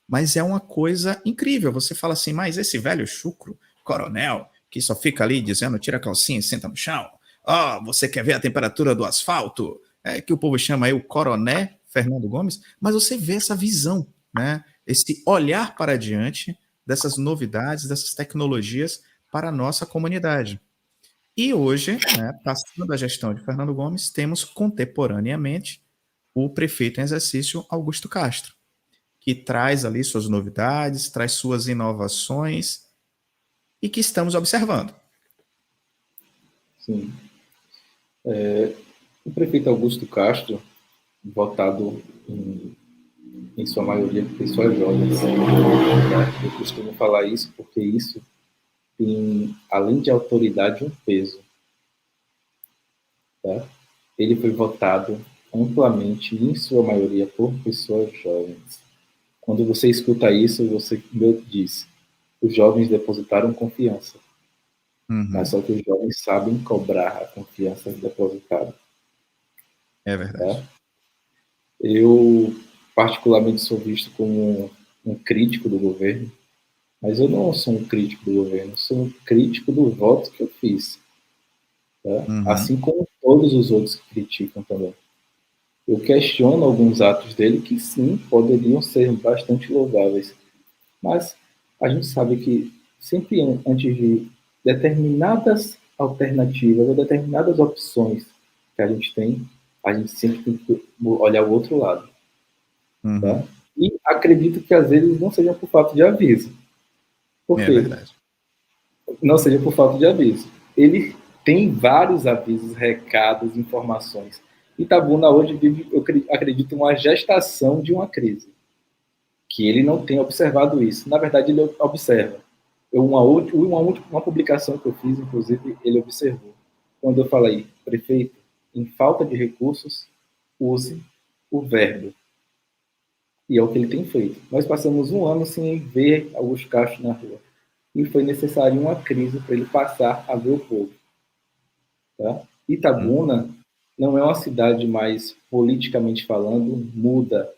Mas é uma coisa incrível. Você fala assim, mas esse velho chucro, coronel, que só fica ali dizendo tira a calcinha e senta no chão. Ó, você quer ver a temperatura do asfalto? É que o povo chama aí o coroné Fernando Gomes, mas você vê essa visão, né? Esse olhar para diante dessas novidades, dessas tecnologias para a nossa comunidade. E hoje, né, passando a gestão de Fernando Gomes, temos contemporaneamente o prefeito em exercício Augusto Castro, que traz ali suas novidades, traz suas inovações e que estamos observando. Sim. O prefeito Augusto Castro, votado em sua maioria por pessoas jovens, né? Eu costumo falar isso porque isso tem, além de autoridade, um peso. Tá? Ele foi votado amplamente, em sua maioria, por pessoas jovens. Quando você escuta isso, você diz, os jovens depositaram confiança, mas Uhum, só que os jovens sabem cobrar a confiança depositada. é Tá? verdade. Eu, particularmente, sou visto como um crítico do governo, mas eu não sou um crítico do governo, eu sou um crítico do voto que eu fiz. Tá? Uhum, Assim como todos os outros que criticam também. Eu questiono alguns atos dele que, sim, poderiam ser bastante louváveis, mas a gente sabe que sempre antes de determinadas alternativas ou determinadas opções que a gente tem, a gente sempre tem que olhar o outro lado. Tá? uhum, E acredito que às vezes não seja por falta de aviso. Por é quê? verdade. Não seja por falta de aviso. Ele tem vários avisos, recados, informações. Itabuna hoje vive, eu acredito, uma gestação de uma crise. Que ele não tem observado isso. Na verdade, ele observa. Uma publicação que eu fiz, inclusive, ele observou. Quando eu falei, prefeito, em falta de recursos, use o verbo. E é o que ele tem feito. Nós passamos um ano sem ver Augusto Castro na rua. E foi necessário uma crise para ele passar a ver o povo. Tá? Uhum, Itabuna não é uma cidade mais, politicamente falando, muda.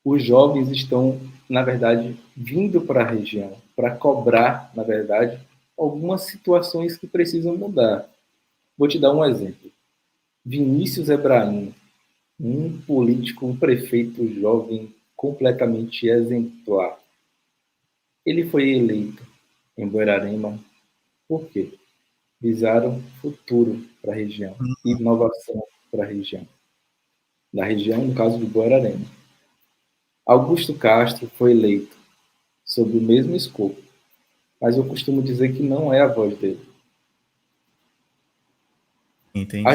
Os jovens estão, na verdade, vindo para a região para cobrar, na verdade, algumas situações que precisam mudar. Vou te dar um exemplo. Vinícius Ebrahim, um político, um prefeito jovem completamente exemplar. Ele foi eleito em Guararema por quê? Visaram futuro para a região, inovação para a região. Na região, no caso de Guararema. Augusto Castro foi eleito sob o mesmo escopo, mas eu costumo dizer que não é a voz dele. Entendi.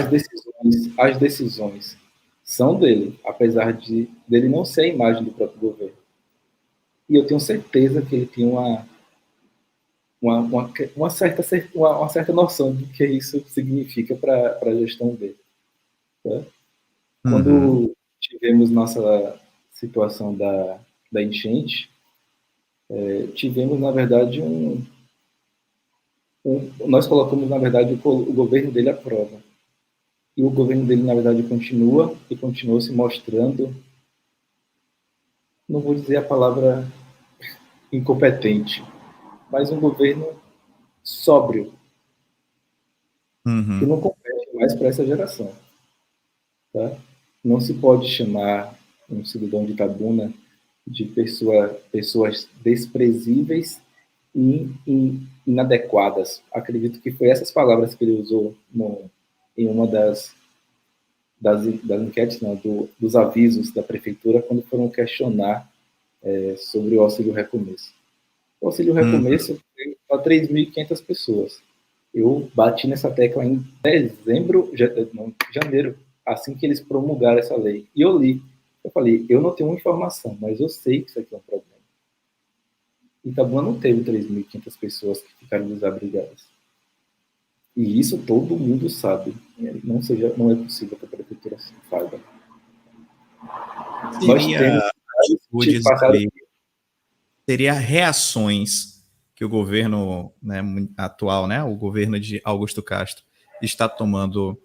As decisões são dele, apesar de dele não ser a imagem do próprio governo. E eu tenho certeza que ele tem uma certa noção do que isso significa para a gestão dele. Tá? Quando tivemos nossa situação da enchente, tivemos, na verdade, nós colocamos, na verdade, o governo dele à prova. E o governo dele, na verdade, continuou se mostrando, não vou dizer a palavra incompetente, mas um governo sóbrio, que não compete mais para essa geração. Tá? Não se pode chamar um cidadão de Itabuna de pessoas desprezíveis e inadequadas. Acredito que foi essas palavras que ele usou em uma das enquetes, não, dos avisos da prefeitura, quando foram questionar sobre o auxílio recomeço. O auxílio recomeço foi para 3.500 pessoas. Eu bati nessa tecla em janeiro, assim que eles promulgaram essa lei. E eu li. Eu falei, eu não tenho uma informação, mas eu sei que isso aqui é um problema. Itabuna não teve 3.500 pessoas que ficaram desabrigadas. E isso todo mundo sabe. Não é possível que a prefeitura saiba. Seria reações que o governo, né, atual, né, o governo de Augusto Castro, está tomando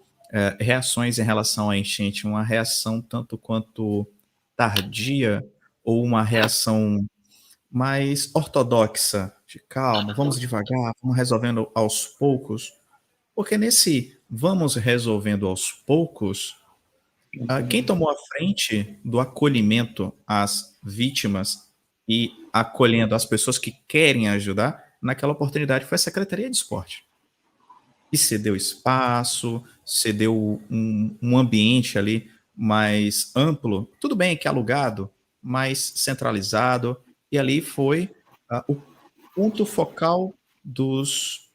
reações em relação à enchente, uma reação tanto quanto tardia ou uma reação mais ortodoxa, de calma, vamos devagar, vamos resolvendo aos poucos, porque nesse vamos resolvendo aos poucos, quem tomou a frente do acolhimento às vítimas e acolhendo as pessoas que querem ajudar, naquela oportunidade foi a Secretaria de Esporte. E cedeu espaço, cedeu um ambiente ali mais amplo, tudo bem que alugado, mais centralizado, e ali foi o ponto focal dos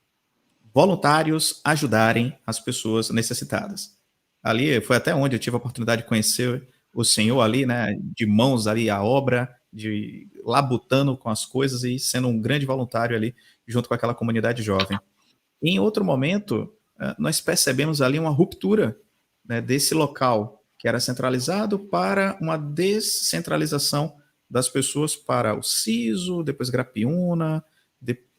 voluntários ajudarem as pessoas necessitadas. Ali foi até onde eu tive a oportunidade de conhecer o senhor ali, né, de mãos ali à obra, de labutando com as coisas e sendo um grande voluntário ali junto com aquela comunidade jovem. Em outro momento, nós percebemos ali uma ruptura, né, desse local que era centralizado para uma descentralização das pessoas para o CISO, depois Grapiúna,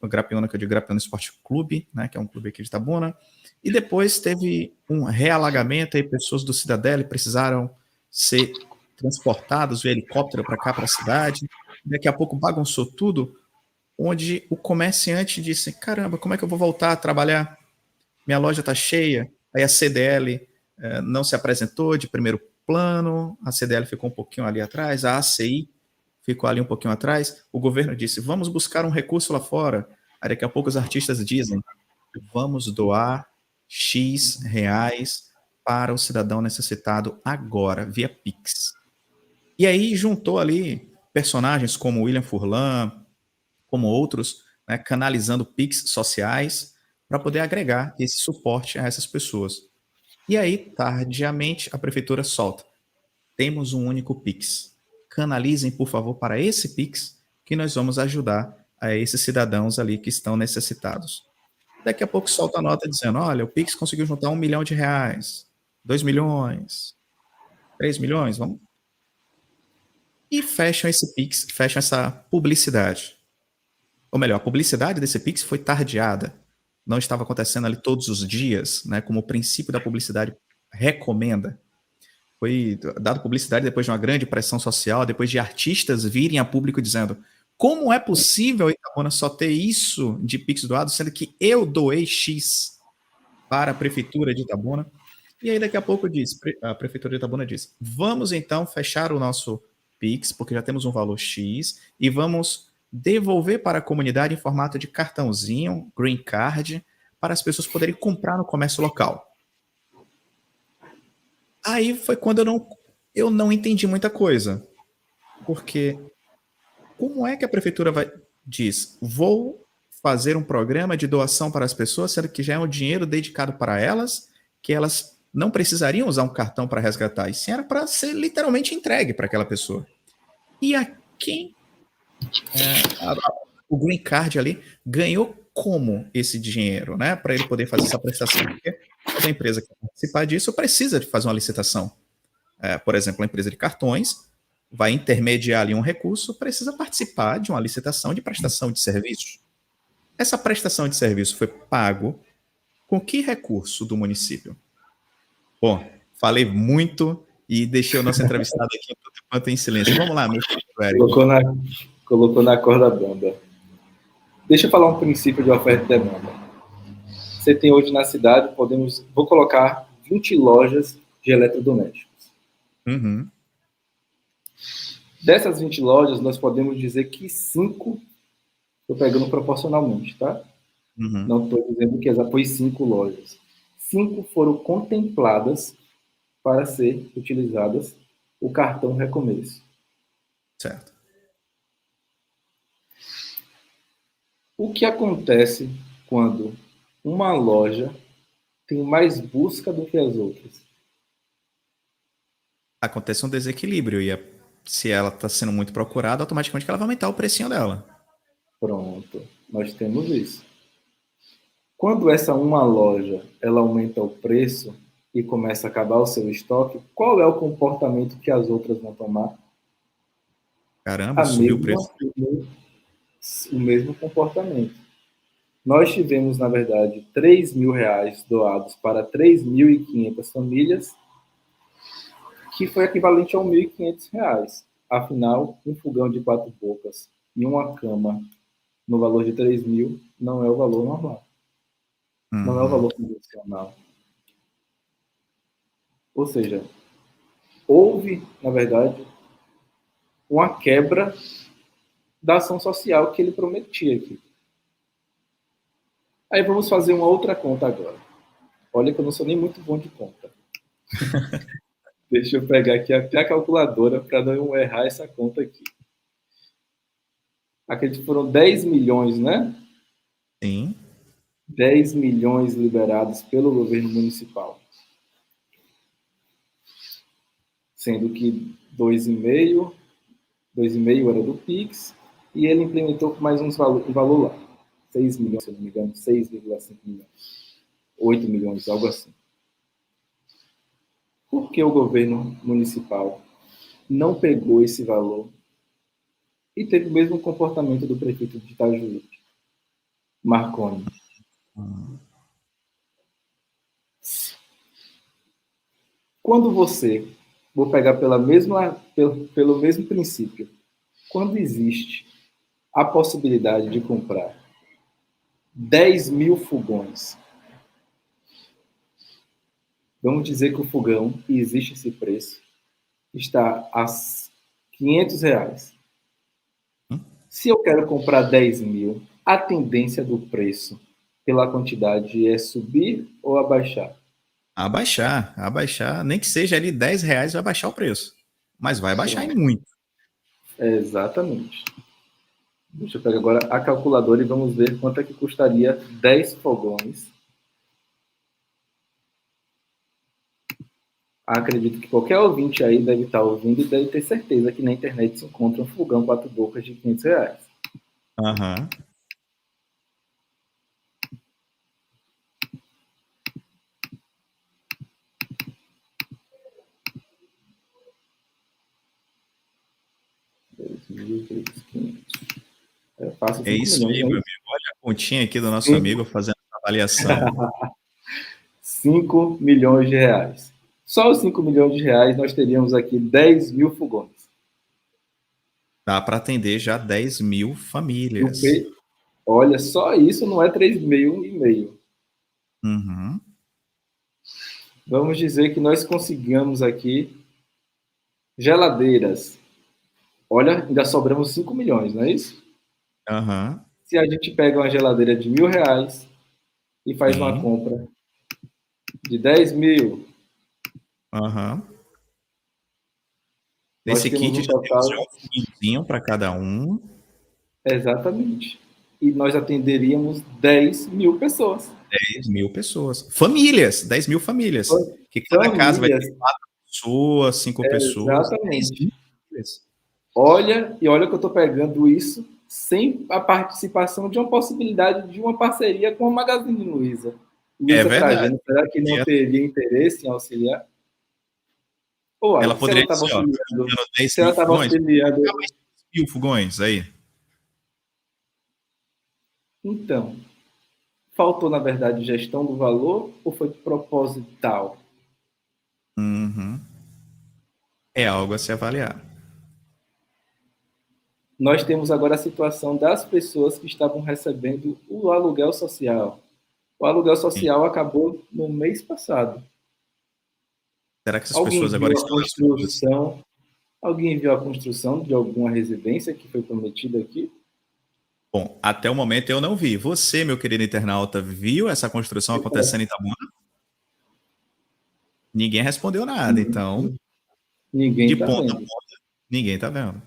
Grapiúna, que eu digo Grapiúna Esporte Clube, né, que é um clube aqui de Itabuna, e depois teve um realagamento e pessoas do Cidadele precisaram ser transportados via helicóptero para cá, para a cidade. Daqui a pouco bagunçou tudo, onde o comerciante disse, caramba, como é que eu vou voltar a trabalhar? Minha loja está cheia. Aí a CDL não se apresentou de primeiro plano, a CDL ficou um pouquinho ali atrás, a ACI ficou ali um pouquinho atrás. O governo disse, vamos buscar um recurso lá fora. Aí daqui a pouco os artistas dizem, vamos doar X reais para o cidadão necessitado agora, via Pix. E aí juntou ali personagens como William Furlan, como outros, né, canalizando Pix sociais para poder agregar esse suporte a essas pessoas. E aí, tardiamente, a prefeitura solta. Temos um único Pix. Canalizem, por favor, para esse Pix que nós vamos ajudar a esses cidadãos ali que estão necessitados. Daqui a pouco solta a nota dizendo, olha, o Pix conseguiu juntar 1 milhão de reais, 2 milhões, 3 milhões, vamos. E fecham esse Pix, fecham essa publicidade. Ou melhor, a publicidade desse Pix foi tardiada. Não estava acontecendo ali todos os dias, né, como o princípio da publicidade recomenda. Foi dado publicidade depois de uma grande pressão social, depois de artistas virem a público dizendo como é possível Itabuna só ter isso de Pix doado, sendo que eu doei X para a prefeitura de Itabuna. E aí daqui a pouco a prefeitura de Itabuna diz, vamos então fechar o nosso Pix, porque já temos um valor X, e vamos devolver para a comunidade em formato de cartãozinho, green card, para as pessoas poderem comprar no comércio local. Aí foi quando eu não entendi muita coisa. Porque como é que a prefeitura diz, vou fazer um programa de doação para as pessoas, sendo que já é um dinheiro dedicado para elas, que elas não precisariam usar um cartão para resgatar, e sim era para ser literalmente entregue para aquela pessoa. E a quem o green card ali ganhou como esse dinheiro, né? Para ele poder fazer essa prestação. Porque toda empresa que participar disso precisa de fazer uma licitação. Por exemplo, a empresa de cartões vai intermediar ali um recurso, precisa participar de uma licitação de prestação de serviço. Essa prestação de serviço foi pago com que recurso do município? Bom, falei muito e deixei o nosso entrevistado aqui enquanto em silêncio. Vamos lá, meu filho, Colocou na corda bamba. Deixa eu falar um princípio de oferta e demanda. Você tem hoje na cidade, vou colocar 20 lojas de eletrodomésticos. Uhum. Dessas 20 lojas, nós podemos dizer que 5, estou pegando proporcionalmente, tá? Uhum. Não estou dizendo que foi 5 lojas. 5 foram contempladas para ser utilizadas o cartão Recomeço. Certo. O que acontece quando uma loja tem mais busca do que as outras? Acontece um desequilíbrio e se ela está sendo muito procurada, automaticamente ela vai aumentar o precinho dela. Pronto, nós temos isso. Quando essa uma loja ela aumenta o preço e começa a acabar o seu estoque, qual é o comportamento que as outras vão tomar? Caramba, subiu o preço. O mesmo comportamento. Nós tivemos, na verdade, R$3.000 doados para 3.500 famílias, que foi equivalente a R$1.500. Afinal, um fogão de 4 bocas e uma cama no valor de 3.000 não é o valor normal. Não é o valor convencional. Ou seja, houve, na verdade, uma quebra da ação social que ele prometia aqui. Aí vamos fazer uma outra conta agora. Olha que eu não sou nem muito bom de conta. Deixa eu pegar aqui até a calculadora para não errar essa conta aqui. Acredito que foram 10 milhões, né? Sim. 10 milhões liberados pelo governo municipal. Sendo que 2,5 era do Pix e ele implementou mais um valor lá. 6 milhões, se não me engano, 6,5 milhões. 8 milhões, algo assim. Por que o governo municipal não pegou esse valor e teve o mesmo comportamento do prefeito de Itajuí, Marconi? Quando vou pegar pelo mesmo princípio, quando existe a possibilidade de comprar 10 mil fogões, vamos dizer que o fogão, e existe esse preço, está a R$500. Se eu quero comprar 10 mil, a tendência do preço pela quantidade é subir ou abaixar? Abaixar, nem que seja ali R$10, vai baixar o preço. Mas vai baixar em muito. Exatamente. Deixa eu pegar agora a calculadora e vamos ver quanto é que custaria 10 fogões. Acredito que qualquer ouvinte aí deve estar ouvindo e deve ter certeza que na internet se encontra um fogão 4 bocas de R$500. Aham. É isso aí, meu amigo. Olha a continha aqui do nosso amigo fazendo a avaliação. 5 milhões de reais. Só os 5 milhões de reais nós teríamos aqui 10 mil fogões. Dá para atender já 10 mil famílias. Olha, só isso não é 3,5 mil. Uhum. Vamos dizer que nós conseguimos aqui geladeiras. Olha, ainda sobramos 5 milhões, não é isso? Uhum. Se a gente pega uma geladeira de R$1.000 e faz uma compra de 10 mil, uhum. Nós Nesse temos kit um já temos já total, um vinhozinho para cada um. exatamente, e nós atenderíamos 10 mil pessoas. 10.000 pessoas. Famílias, 10.000 famílias. Que cada casa vai Famílias, ter 4 pessoas, 5 pessoas. 10.000 exatamente. famílias. Olha que eu estou pegando isso sem a participação de uma possibilidade de uma parceria com a Magazine Luiza. É Luiza verdade. Trajano, será que não teria interesse em auxiliar? Ou Ela se ela poderia estava dizer, ó, auxiliando, dando 10 se ela mil estava fogões, auxiliando, pagar mais 10.000 fogões aí. então, faltou, na verdade, gestão do valor ou foi proposital? Uhum. É algo a se avaliar. Nós temos agora a situação das pessoas que estavam recebendo o aluguel social. O aluguel Sim. social acabou no mês passado. Será que essas Alguém pessoas agora viu a estão nas ruas? construção? Alguém viu a construção de alguma residência que foi prometida aqui? Bom, até o momento eu não vi. Você, meu querido internauta, viu essa construção acontecendo em Itabuna? Ninguém respondeu nada, então, Ninguém de está ponta a vendo. ponta, ninguém tá vendo.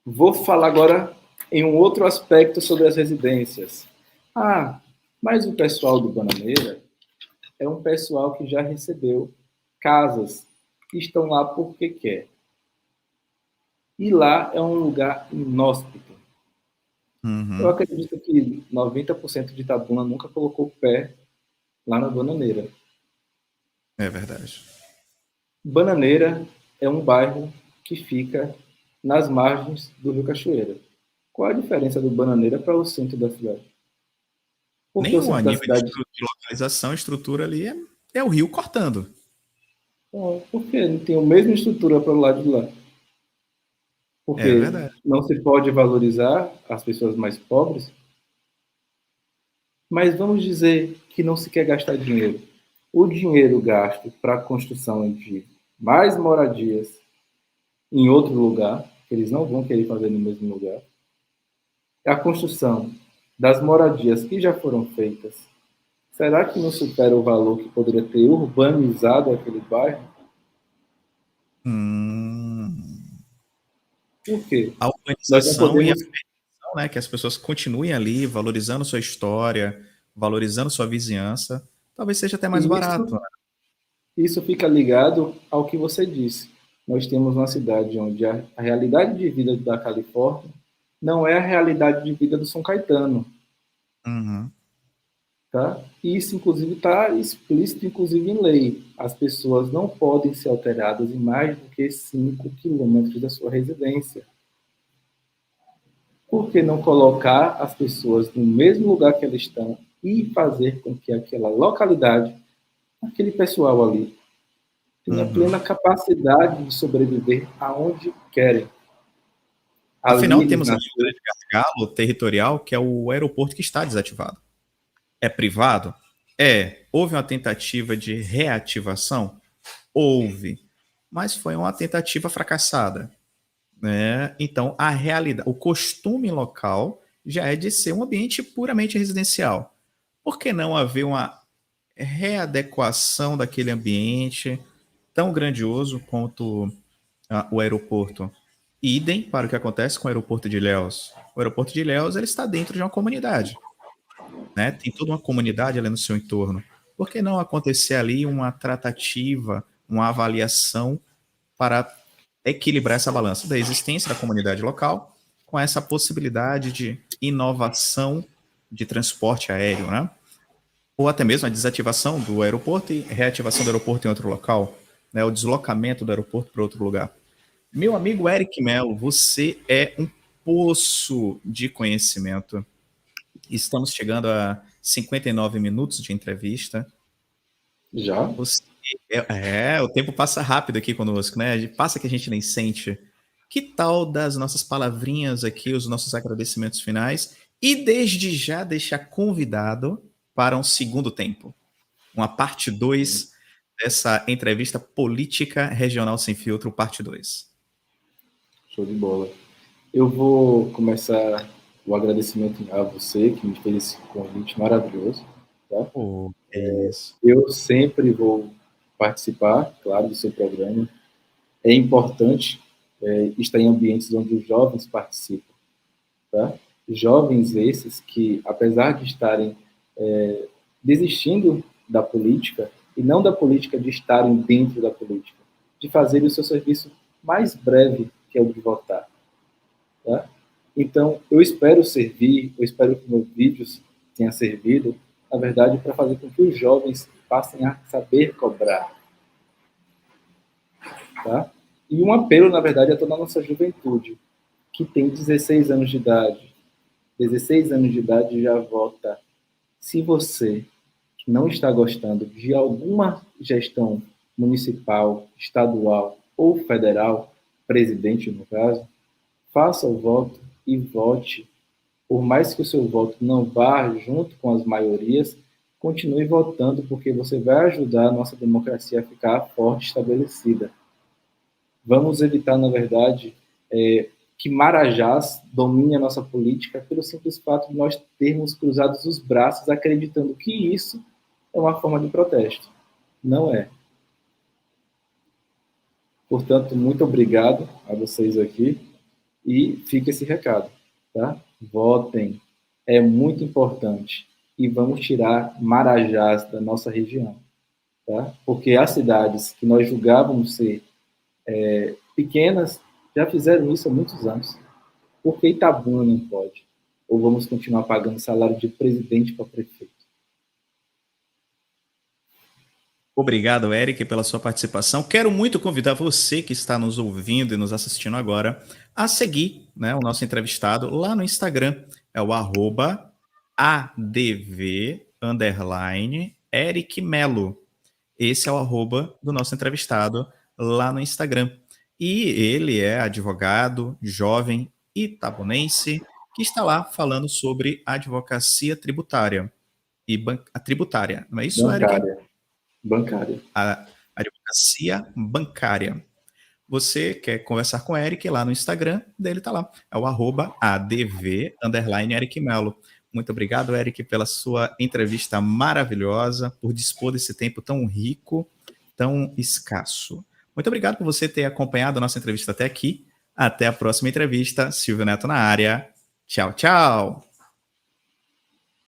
Vou falar agora em um outro aspecto sobre as residências. Ah, mas o pessoal do Bananeira é um pessoal que já recebeu casas que estão lá porque quer. E lá é um lugar inóspito. Eu Uhum. acredito que 90% de Itabuna nunca colocou pé lá na Bananeira. É verdade. Bananeira é um bairro que fica nas margens do Rio Cachoeira. Qual a diferença do Bananeira para o centro da cidade? Porque o Nenhum a centro da nível de, cidade, de localização, estrutura ali é o rio cortando. porque não tem a mesma estrutura para o lado de lá? É Porque verdade. não se pode valorizar as pessoas mais pobres, mas vamos dizer que não se quer gastar dinheiro. O dinheiro gasto para a construção de mais moradias em outro lugar, que eles não vão querer fazer no mesmo lugar, a construção das moradias que já foram feitas, será que não supera o valor que poderia ter urbanizado aquele bairro? Hum. Por quê? A Nós não urbanização e a podemos. permissão, né, que as pessoas continuem ali, valorizando sua história, valorizando sua vizinhança, talvez seja até mais barato, Isso, né? isso fica ligado ao que você disse. Nós temos uma cidade onde a realidade de vida da Califórnia não é a realidade de vida do São Caetano, Uhum. tá? E isso, inclusive, está explícito, inclusive, em lei. As pessoas não podem ser alteradas em mais do que 5 quilômetros da sua residência. Por que não colocar as pessoas no mesmo lugar que elas estão e fazer com que aquela localidade, aquele pessoal ali, tenha Uhum. plena capacidade de sobreviver aonde querem? Ali Afinal, eles temos ali um nasceram. grande gargalo territorial, que é o aeroporto que está desativado. É privado? É. Houve uma tentativa de reativação? Houve. Mas foi uma tentativa fracassada, né? Então, a realidade, o costume local já é de ser um ambiente puramente residencial. Por que não haver uma readequação daquele ambiente tão grandioso quanto o aeroporto? Idem para o que acontece com o aeroporto de Ilhéus. O aeroporto de Ilhéus ele está dentro de uma comunidade, né? Tem toda uma comunidade ali no seu entorno. Por que não acontecer ali uma tratativa, uma avaliação para equilibrar essa balança da existência da comunidade local com essa possibilidade de inovação de transporte aéreo, né? Ou até mesmo a desativação do aeroporto e reativação do aeroporto em outro local, né? O deslocamento do aeroporto para outro lugar. Meu amigo Eric Mello, você é um poço de conhecimento. Estamos chegando a 59 minutos de entrevista. Já? Você o tempo passa rápido aqui conosco, né? Passa que a gente nem sente. Que tal das nossas palavrinhas aqui, os nossos agradecimentos finais? E desde já deixar convidado para um segundo tempo, uma parte 2 dessa entrevista política regional sem filtro, parte 2. Show de bola. Eu vou começar o agradecimento a você que me fez esse convite maravilhoso. Tá? Oh, que isso. Eu sempre vou participar, claro, do seu programa. é importante estar em ambientes onde os jovens participam. Tá? Jovens esses que, apesar de estarem desistindo da política, e não da política de estarem dentro da política, de fazerem o seu serviço mais breve, que é o de votar. Tá? Então, eu espero servir, eu espero que meus vídeos tenham servido, na verdade, para fazer com que os jovens passem a saber cobrar. Tá? E um apelo, na verdade, a toda a nossa juventude, que tem 16 anos de idade. 16 anos de idade já vota. Se você não está gostando de alguma gestão municipal, estadual ou federal, presidente no caso, faça o voto e vote. Por mais que o seu voto não vá junto com as maiorias, continue votando, porque você vai ajudar a nossa democracia a ficar forte, estabelecida. Vamos evitar, na verdade, que Marajás domine a nossa política pelo simples fato de nós termos cruzado os braços acreditando que isso é uma forma de protesto. Não é. Portanto, muito obrigado a vocês aqui e fica esse recado, tá? Votem, é muito importante e vamos tirar Marajás da nossa região, tá? Porque as cidades que nós julgávamos ser pequenas já fizeram isso há muitos anos. Por que Itabuna não pode? Ou vamos continuar pagando salário de presidente para prefeito? Obrigado, Eric, pela sua participação. Quero muito convidar você que está nos ouvindo e nos assistindo agora a seguir, né, o nosso entrevistado lá no Instagram. É o @adv_Eric Melo. Esse é o @ do nosso entrevistado lá no Instagram. E ele é advogado, jovem itabunense, que está lá falando sobre advocacia tributária. A tributária, não é isso, Eric? Bancária. A advocacia bancária. Você quer conversar com o Eric lá no Instagram, dele tá lá. É o @adv_Eric Melo. Muito obrigado, Eric, pela sua entrevista maravilhosa, por dispor desse tempo tão rico, tão escasso. Muito obrigado por você ter acompanhado a nossa entrevista até aqui. Até a próxima entrevista. Silvio Neto na área. Tchau, tchau.